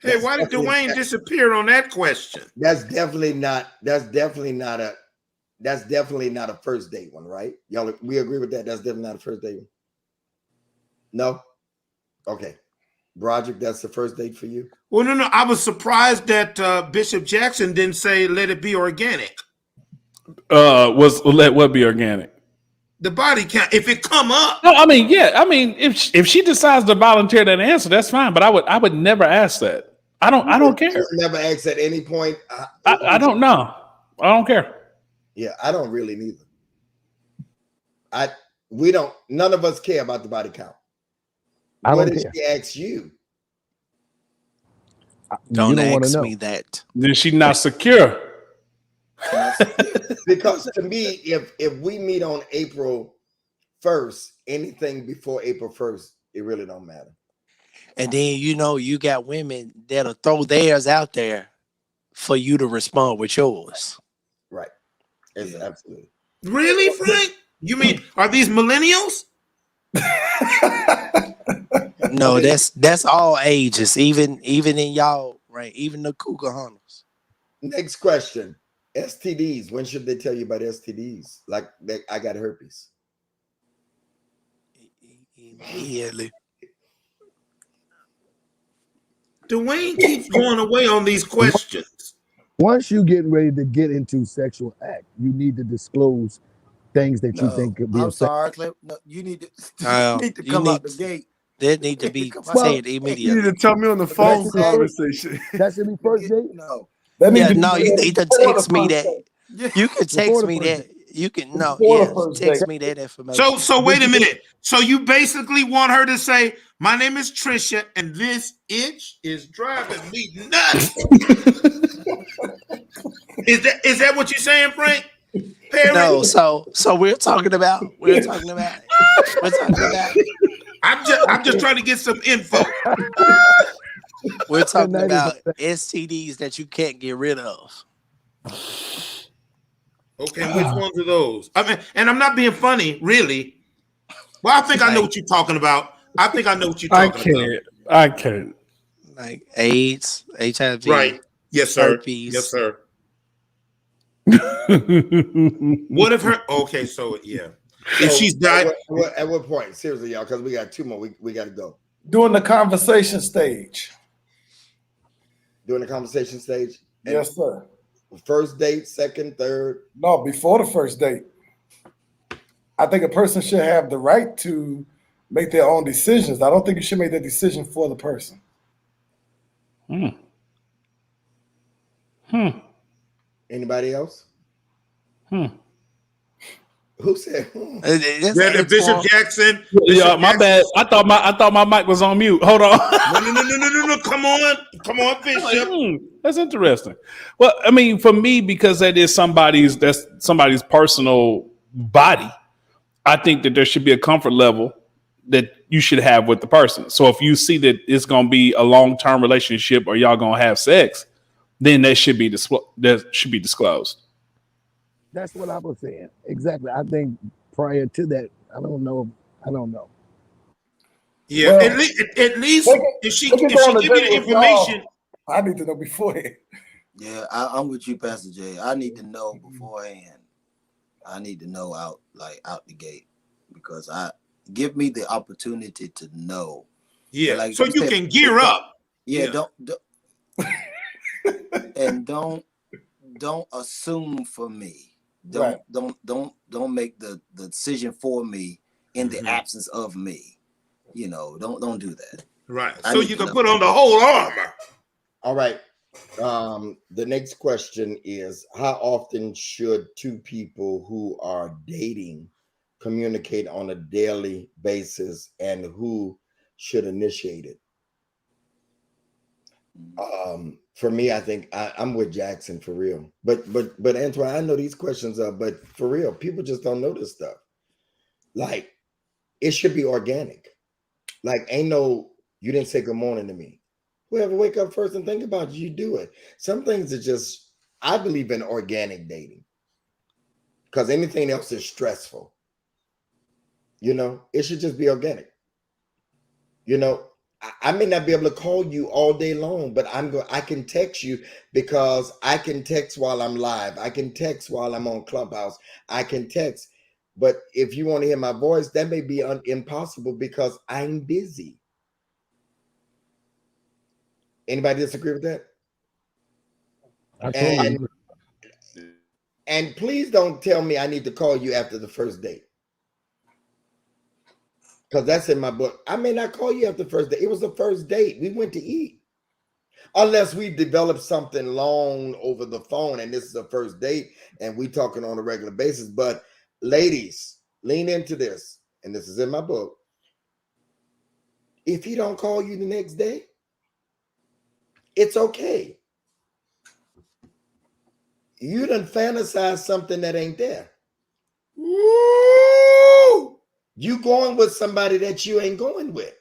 Hey, why did Dwayne disappear on that question? That's definitely not a first date one, right? Y'all, we agree with that. That's definitely not a first date one. No? Okay. Broderick, that's the first date for you? Well, no. I was surprised that Bishop Jackson didn't say let it be organic. Let what be organic? The body count. If it come up. No, I mean, yeah. I mean, if she decides to volunteer that answer, that's fine. But I would never ask that. I don't care. Never ask at any point. I don't know. I don't care. Yeah, I don't really neither. None of us care about the body count. What if she asks you? Don't ask me that. Then she's not secure. Because to me, if we meet on April 1st, anything before April 1st, it really don't matter. And then you got women that'll throw theirs out there for you to respond with yours. Right. It's absolutely. Really, Frank? You mean are these millennials? No, that's all ages, even in y'all, right? Even the cougar hunters. Next question. STDs. When should they tell you about STDs? Like I got herpes. Immediately. Dwayne keeps going away on these questions. Once you get ready to get into sexual act, you need to disclose things that you think could be. I'm sorry, Clip. No, you need to come out the gate. That need to be said immediately. You need to tell me on the phone conversation. That should be first date. No. You need to text me that. You can text me that. You can text me that information. So wait a minute. So you basically want her to say, "My name is Trisha, and this itch is driving me nuts." Is that what you're saying, Frank? Perry? No. So we're talking about. I'm just trying to get some info. We're talking about STDs that you can't get rid of. Okay, which ones are those? I mean, and I'm not being funny, really. Well, I think I know what you're talking about. I can't. Like AIDS, HIV. Right. Yes, sir. Herpes. Yes, sir. What if her? Okay, so yeah. If she's died. At what point? Seriously, y'all, because we got two more. We got to go. During the conversation stage. During the conversation stage? Yes, sir. First date, second, third? No, before the first date. I think a person should have the right to make their own decisions. I don't think you should make that decision for the person. Anybody else? Who said? Yeah, the Bishop Jackson. Yeah, my bad. I thought my mic was on mute. Hold on. No. Come on, Bishop. That's interesting. Well, I mean, for me, because that's somebody's personal body, I think that there should be a comfort level that you should have with the person. So if you see that it's going to be a long-term relationship or y'all going to have sex, then that should be disclosed. That's what I was saying. Exactly. I think prior to that, I don't know. Yeah, Well, at least if she Look at give on you the the day with information. y'all. I need to know beforehand. Yeah, I'm with you, Pastor Jay. I need to know beforehand. I need to know out the gate, because give me the opportunity to know. Yeah, Like so you you said, can gear up. Yeah, Yeah. don't assume for me. Right. Don't make the decision for me in the absence of me. Don't do that. Right. I So need you to can know. put on the whole armor. All right. The next question is, how often should two people who are dating communicate on a daily basis, and who should initiate it? For me, I think I'm with Jackson for real. But Antoine, I know these questions are, but for real, people just don't know this stuff. Like, it should be organic. Like, you didn't say good morning to me. Whoever wake up first and think about it, you do it. Some things are just, I believe in organic dating, because anything else is stressful. It should just be organic. I may not be able to call you all day long, but I can text you, because I can text while I'm live. I can text while I'm on Clubhouse. I can text. But if you want to hear my voice, that may be impossible because I'm busy. Anybody disagree with that? And please don't tell me I need to call you after the first date, because that's in my book. I may not call you after the first date. It was the first date. We went to eat. Unless we developed something long over the phone and this is a first date and we talking on a regular basis. But ladies, lean into this. And this is in my book. If he don't call you the next day, it's okay. You done fantasize something that ain't there. Woo! You going with somebody that you ain't going with.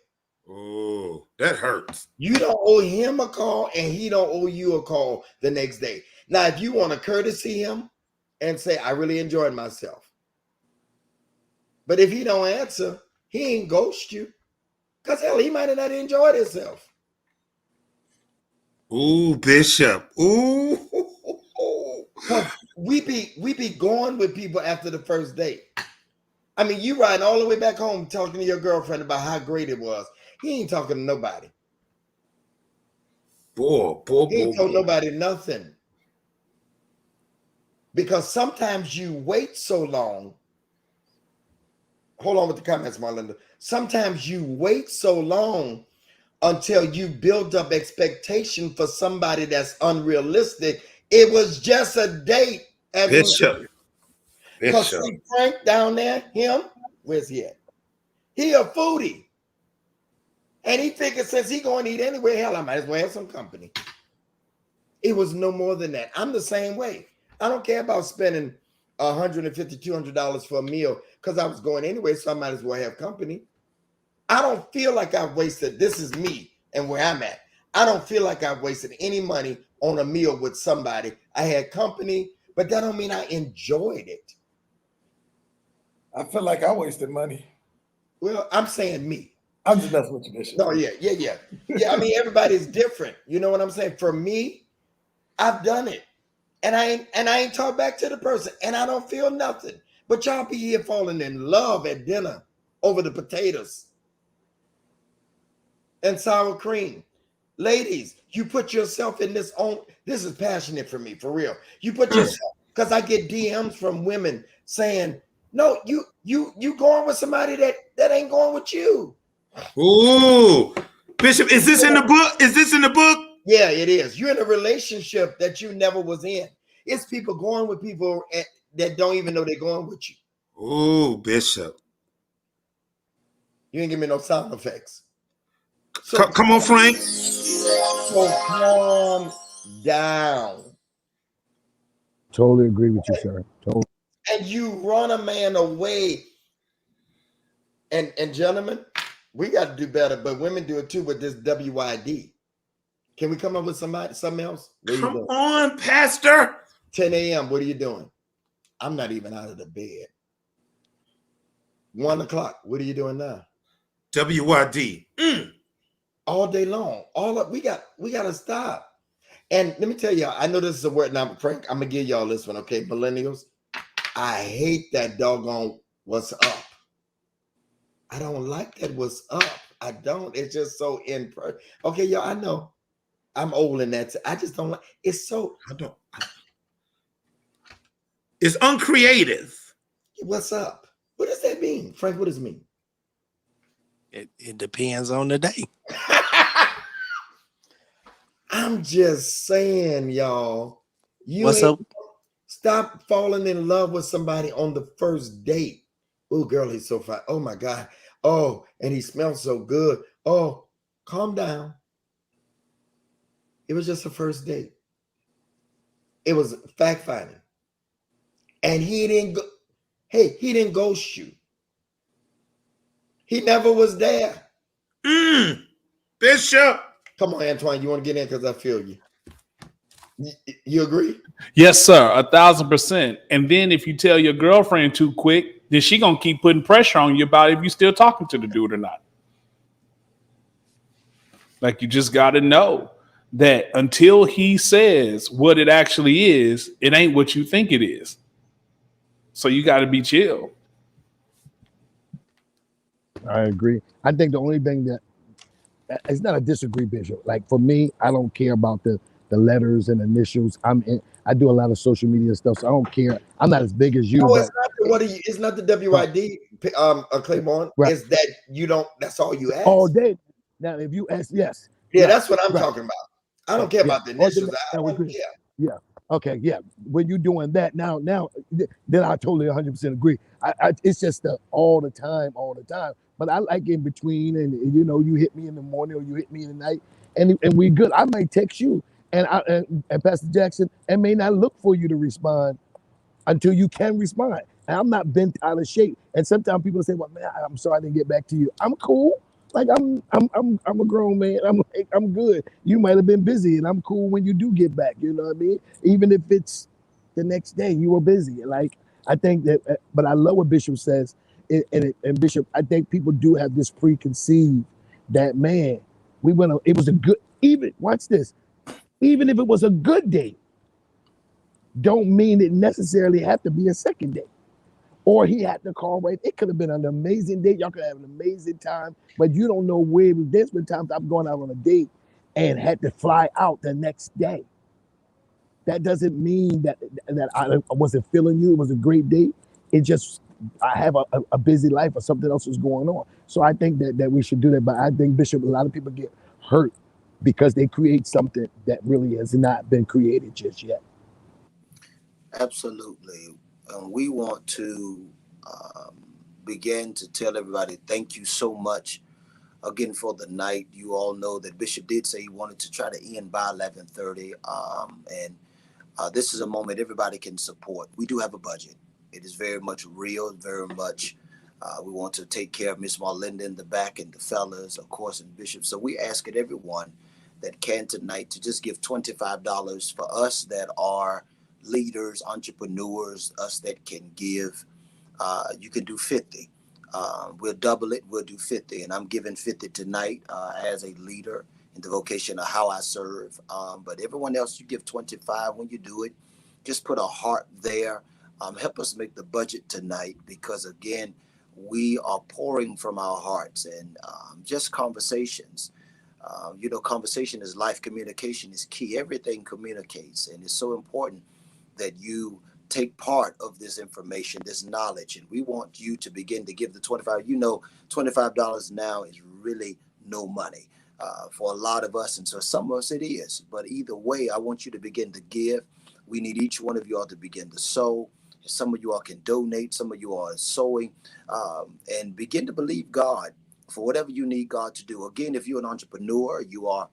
Oh, that hurts. You don't owe him a call and he don't owe you a call the next day. Now, if you want to courtesy him and say, I really enjoyed myself. But if he don't answer, he ain't ghost you. Because hell, he might have not enjoyed himself. Ooh, Bishop. Ooh. We be going with people after the first date. I mean, you riding all the way back home talking to your girlfriend about how great it was. He ain't talking to nobody. He ain't told nobody nothing. Because sometimes you wait so long. Hold on with the comments, Marlinda. Sometimes you wait so long until you build up expectation for somebody that's unrealistic. It was just a date. Bishop. Because see Frank down there, where's he at? He a foodie. And he figured since he going to eat anyway, hell, I might as well have some company. It was no more than that. I'm the same way. I don't care about spending $150, $200 for a meal because I was going anyway, so I might as well have company. I don't feel like I've wasted, this is me and where I'm at. I don't feel like I've wasted any money on a meal with somebody. I had company, but that don't mean I enjoyed it. I feel like I wasted money. Well, I'm saying me. I'm just messing with you, Bishop. No, yeah. Yeah, I mean, everybody's different. You know what I'm saying? For me, I've done it. And I ain't talked back to the person. And I don't feel nothing. But y'all be here falling in love at dinner over the potatoes and sour cream. Ladies, you put yourself in this is passionate for me, for real. You put yourself, because I get DMs from women saying, no, you going with somebody that ain't going with you. Ooh, Bishop, is this in the book? Is this in the book? Yeah, it is. You're in a relationship that you never was in. It's people going with people that don't even know they're going with you. Oh, Bishop. You ain't give me no sound effects. So Come on, Frank. So calm down. Totally agree with you, sir. Totally. And you run a man away. And gentlemen, we got to do better, but women do it too with this WYD. Can we come up with something else? Come on, Pastor. 10 a.m. What are you doing? I'm not even out of the bed. 1 o'clock. What are you doing now? WYD. All day long. We got to stop. And let me tell y'all, I know this is a word now, Frank. I'm gonna give y'all this one, okay? Millennials. I hate that doggone what's up. I don't like that what's up. I don't. It's just so okay, y'all. I know I'm old in that. I just don't like it's so. It's uncreative. What's up? What does that mean, Frank? What does it mean? It depends on the day. I'm just saying, y'all. What's up? Stop falling in love with somebody on the first date. Oh, girl, he's so fine. Oh my God. Oh, and he smells so good. Oh, calm down. It was just a first date. It was fact finding. And he didn't go. Hey, he didn't ghost you. He never was there. Bishop. Come on, Antoine. You want to get in because I feel you. You agree? Yes, sir. 1,000%. And then if you tell your girlfriend too quick, then she gonna keep putting pressure on you about if you still talking to the dude or not. Like, you just got to know that until he says what it actually is, it ain't what you think it is. So you got to be chill. I agree. I think the only thing that it's not a disagree, Bishop. Like for me, I don't care about the letters and initials. I do a lot of social media stuff, so I don't care. I'm not as big as you. No, but, it's not the WID, Claiborne. Right. It's that you don't. That's all you ask. All day. Now, if you ask, yes. Yeah, right, that's what I'm right. talking about. I don't care about the initials. Yeah. Okay. Yeah. When you're doing that now, then I totally 100% agree. It's just all the time. But I like in between, and you hit me in the morning or you hit me in the night, and we good. I might text you, and Pastor Jackson, and may not look for you to respond until you can respond. And I'm not bent out of shape. And sometimes people say, "Well, man, I'm sorry I didn't get back to you." I'm cool. Like I'm a grown man. I'm good. You might have been busy, and I'm cool when you do get back. You know what I mean? Even if it's the next day, you were busy. Like I think that, but I love what Bishop says. And Bishop, I think people do have this preconceived that man, it was a good. Even watch this. Even if it was a good date, don't mean it necessarily have to be a second date. Or he had to call right. It could have been an amazing date. Y'all could have an amazing time, but you don't know where. There's been times I've gone out on a date and had to fly out the next day. That doesn't mean that I wasn't feeling you. It was a great date. It just I have a busy life or something else is going on. So I think that we should do that. But I think, Bishop, a lot of people get hurt because they create something that really has not been created just yet. Absolutely. We want to begin to tell everybody thank you so much again for the night. You all know that Bishop did say he wanted to try to end by 11:30, and this is a moment everybody can support. We do have a budget. It is very much real, very much. We want to take care of Miss Marlinda in the back and the fellas, of course, and Bishop. So we ask everyone that can tonight to just give $25 for us that are leaders, entrepreneurs, us that can give. You can do 50. We'll double it. We'll do 50. And I'm giving 50 tonight as a leader in the vocation of how I serve. But everyone else, you give 25 when you do it. Just put a heart there. Help us make the budget tonight because, again, we are pouring from our hearts and just conversations. Conversation is life. Communication is key. Everything communicates. And it's so important that you take part of this information, this knowledge. And we want you to begin to give the 25. $25 now is really no money for a lot of us. And so some of us it is. But either way, I want you to begin to give. We need each one of y'all to begin to sow. Some of you all can donate. Some of you all are sowing, and begin to believe God for whatever you need God to do. Again, if you're an entrepreneur, you are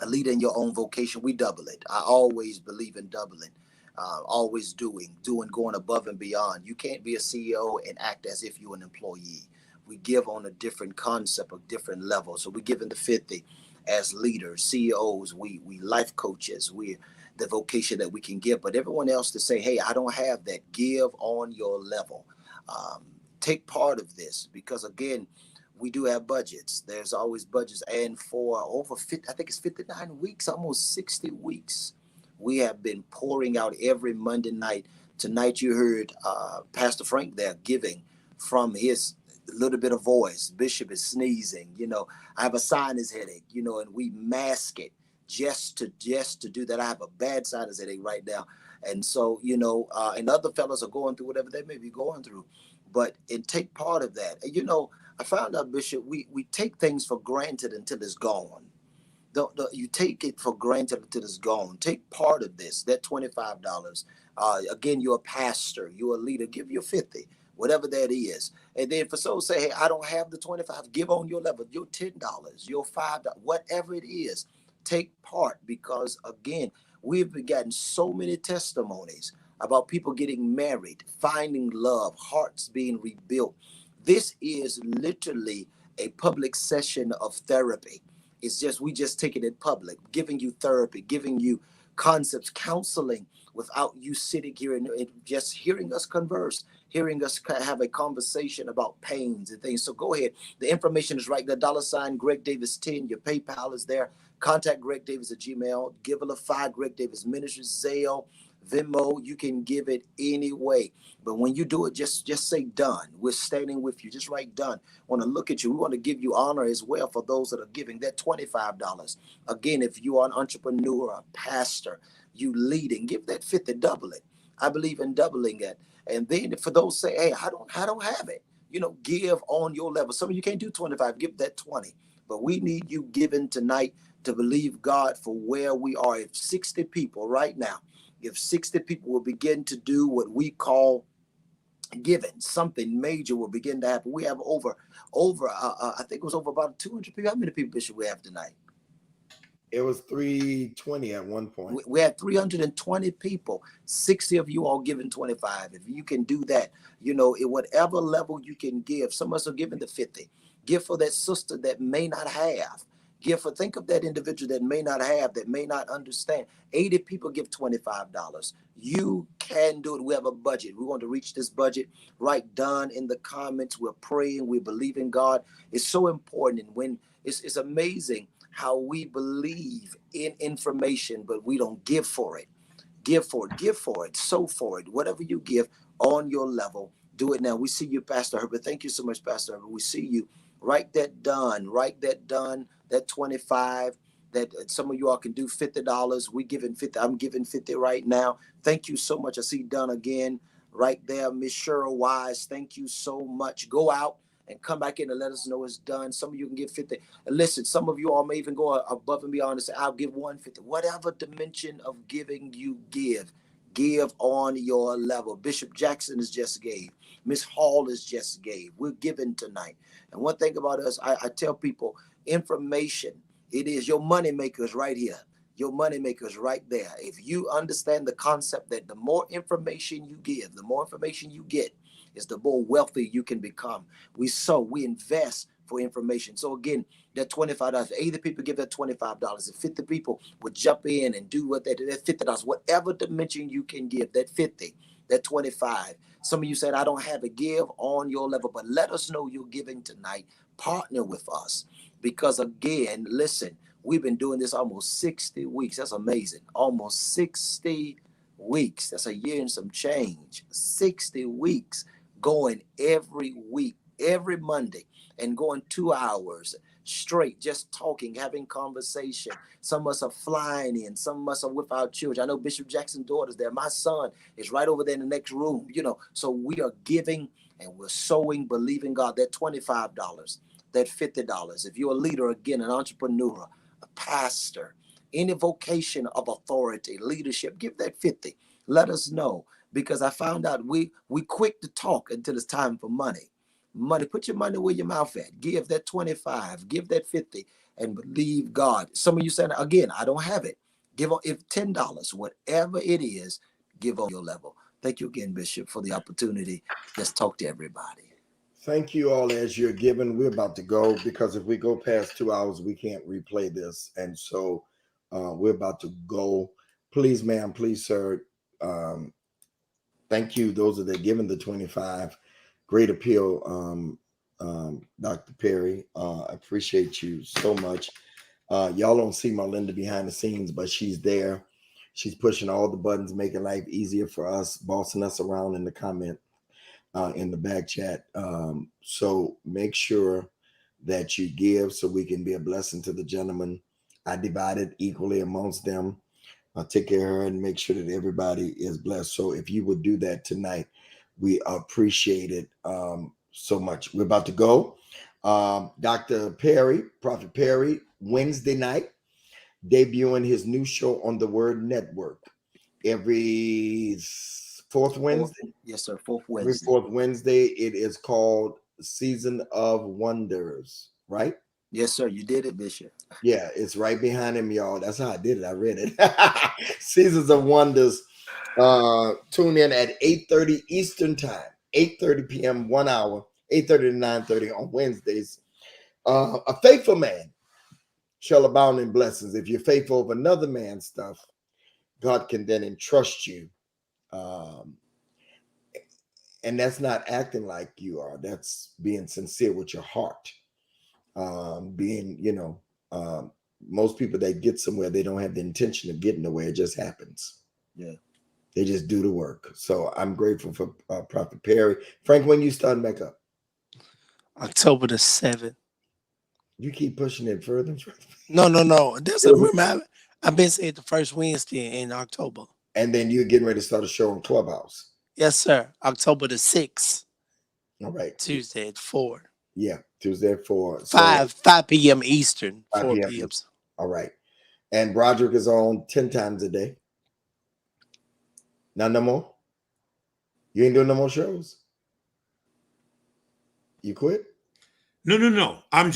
a leader in your own vocation, we double it. I always believe in doubling, always doing, going above and beyond. You can't be a CEO and act as if you're an employee. We give on a different concept, a different level. So we give in the 50 as leaders, CEOs, we life coaches, we the vocation that we can give. But everyone else to say, hey, I don't have that, give on your level. Take part of this, because again, we do have budgets. There's always budgets. And for over 50, I think it's 59 weeks, almost 60 weeks, we have been pouring out every Monday night. Tonight you heard Pastor Frank there giving from his little bit of voice. Bishop is sneezing. You know, I have a sinus headache, you know, and we mask it just to do that. I have a bad sinus headache right now. And so, you know, and other fellows are going through whatever they may be going through. But take part of that. And, you know, I found out, Bishop, we take things for granted until it's gone. You take it for granted until it's gone. Take part of this, that $25. Again, you're a pastor, you're a leader, give your 50, whatever that is. And then for some say, hey, I don't have the 25, give on your level, your $10, your $5, whatever it is, take part. Because again, we've gotten so many testimonies about people getting married, finding love, hearts being rebuilt. This is literally a public session of therapy. It's just, we just take it in public, giving you therapy, giving you concepts, counseling, without you sitting here and just hearing us converse, hearing us have a conversation about pains and things. So go ahead. The information is right there. $ Greg Davis 10. Your PayPal is there. Contact Greg Davis at Gmail. Givelify, Greg Davis Ministries, Zelle, Venmo. You can give it any way. But when you do it, just say done. We're standing with you. Just write done. Want to look at you. We want to give you honor as well for those that are giving that $25. Again, if you are an entrepreneur, a pastor, you leading, give that 50, double it. I believe in doubling it. And then for those say, hey, I don't have it. You know, give on your level. Some of you can't do 25, give that 20. But we need you giving tonight to believe God for where we are. If 60 people right now, if 60 people will begin to do what we call giving, something major will begin to happen. We have over I think it was over about 200 people. How many people, Bishop, we have tonight? It was 320 at one point. We had 320 people, 60 of you all giving 25. If you can do that, you know, at whatever level you can give. Some of us are giving the 50. Give for that sister that may not have. Think of that individual that may not have, that may not understand. 80 people give $25. You can do it. We have a budget. We want to reach this budget. Write done in the comments. We're praying. We believe in God. It's so important. And when it's amazing how we believe in information, but we don't give for it. Give for it. Sow for it. Whatever you give on your level, do it now. We see you, Pastor Herbert. Thank you so much, Pastor Herbert. We see you. Write that done. That 25, that some of you all can do $50. We giving 50. I'm giving 50 right now. Thank you so much. I see done again right there. Miss Cheryl Wise, thank you so much. Go out and come back in and let us know it's done. Some of you can give 50. And listen, some of you all may even go above and beyond and say, I'll give 150. Whatever dimension of giving you give on your level. Bishop Jackson is just gave. Miss Hall is just gave. We're giving tonight. And one thing about us, I tell people, information, it is your money makers right here. Your money makers right there. If you understand the concept that the more information you give, the more information you get, is the more wealthy you can become. We invest for information. So again, that $25, 80 people give that $25. If 50 people would jump in and do what that $50, whatever dimension you can give, that 50, that 25. Some of you said, I don't have a give on your level, but let us know you're giving tonight. Partner with us. Because again, listen, we've been doing this almost 60 weeks. That's amazing. Almost 60 weeks. That's a year and some change. 60 weeks going every week, every Monday, and going 2 hours straight, just talking, having conversation. Some of us are flying in. Some of us are with our children. I know Bishop Jackson's daughter's there. My son is right over there in the next room, you know. So we are giving and we're sowing, believing God, that $25, that $50. If you're a leader, again, an entrepreneur, a pastor, any vocation of authority, leadership, give that 50. Let us know. because I found out we quick to talk until it's time for money. Money, put your money where your mouth at. Give that 25, give that 50, and believe God. Some of you said, again, I don't have it. Give on if $10, whatever it is, give on your level. Thank you again, Bishop, for the opportunity. Let's talk to everybody. Thank you all as you're giving. We're about to go because if we go past 2 hours, we can't replay this. And so we're about to go. Please, ma'am, please, sir. Thank you. Those that are giving the 25. Great appeal, Dr. Perry. I appreciate you so much. Y'all don't see Marlinda behind the scenes, but she's there. She's pushing all the buttons, making life easier for us, bossing us around in the comment. In the back chat. So make sure that you give so we can be a blessing to the gentleman. I divide it equally amongst them. I'll take care of her and make sure that everybody is blessed. So if you would do that tonight, we appreciate it so much. We're about to go. Dr. Perry, Prophet Perry, Wednesday night, debuting his new show on the Word Network every fourth Wednesday. Yes, sir. Fourth Every Wednesday. fourth Wednesday. It is called Season of Wonders, right? Yes, sir. You did it, Bishop. Yeah, it's right behind him, y'all. That's how I did it. I read it. Seasons of Wonders. Tune in at 8:30 Eastern Time, 8:30 p.m., 1 hour, 8:30 to 9:30 on Wednesdays. A faithful man shall abound in blessings. If you're faithful of another man's stuff, God can then entrust you. And that's not acting like you are. That's being sincere with your heart. Most people that get somewhere, they don't have the intention of getting nowhere. It just happens. Yeah. They just do the work. So I'm grateful for Prophet Perry. Frank, when you starting back up? October the 7th. You keep pushing it further and further. No. Remember, I've been saying the first Wednesday in October. And then you're getting ready to start a show on Clubhouse. Yes, sir. October the 6th. All right. Tuesday at 4. Yeah, Tuesday at 4. 5 p.m. Eastern, 5 4 p.m. p.m. All right. And Broderick is on 10 times a day. Not no more? You ain't doing no more shows? You quit? No. I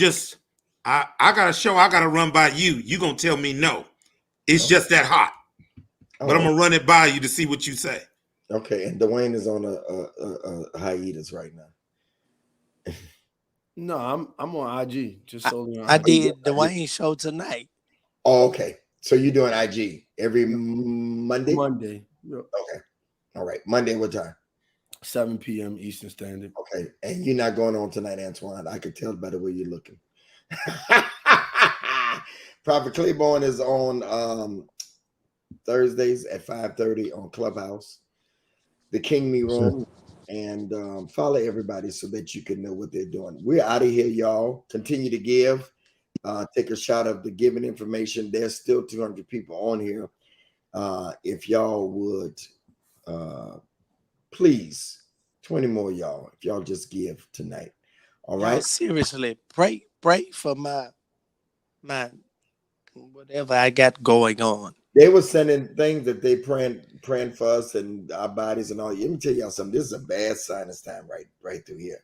got a show I got to run by you. You going to tell me no. It's just that hot. But I'm going to run it by you to see what you say. Okay, and Dwayne is on a hiatus right now. No, I'm on IG. Just solely on I IG. did Dwayne show tonight. Oh, okay. So you're doing IG every Monday? Monday. Yep. Okay. All right. Monday, what time? 7 p.m. Eastern Standard. Okay. And you're not going on tonight, Antoine. I could tell by the way you're looking. Prophet Claiborne is on Thursdays at 5:30 on Clubhouse, the King Me Room, and follow everybody so that you can know what they're doing. We're out of here, y'all. Continue to give. Take a shot of the giving information. There's still 200 people on here. If y'all would, please, 20 more y'all. If y'all just give tonight, all right. Seriously, pray for my whatever I got going on. They were sending things that they praying for us and our bodies and all. Let me tell y'all something. This is a bad sinus time right through here.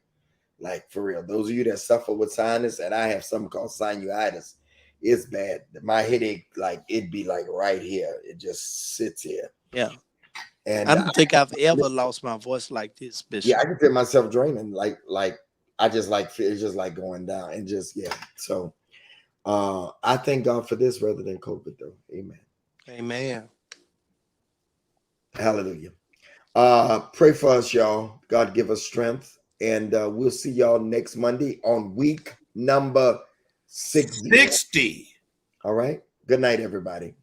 Like for real. Those of you that suffer with sinus, and I have something called sinusitis, it's bad. My headache, like it'd be like right here. It just sits here. Yeah. And I don't think I've ever lost my voice like this, Bishop. Yeah, I can feel myself draining. Like I just like it's just like going down and just So I thank God for this rather than COVID though. Amen. Amen. Hallelujah. Pray for us, y'all. God give us strength. And we'll see y'all next Monday on week number 60. All right. Good night, everybody.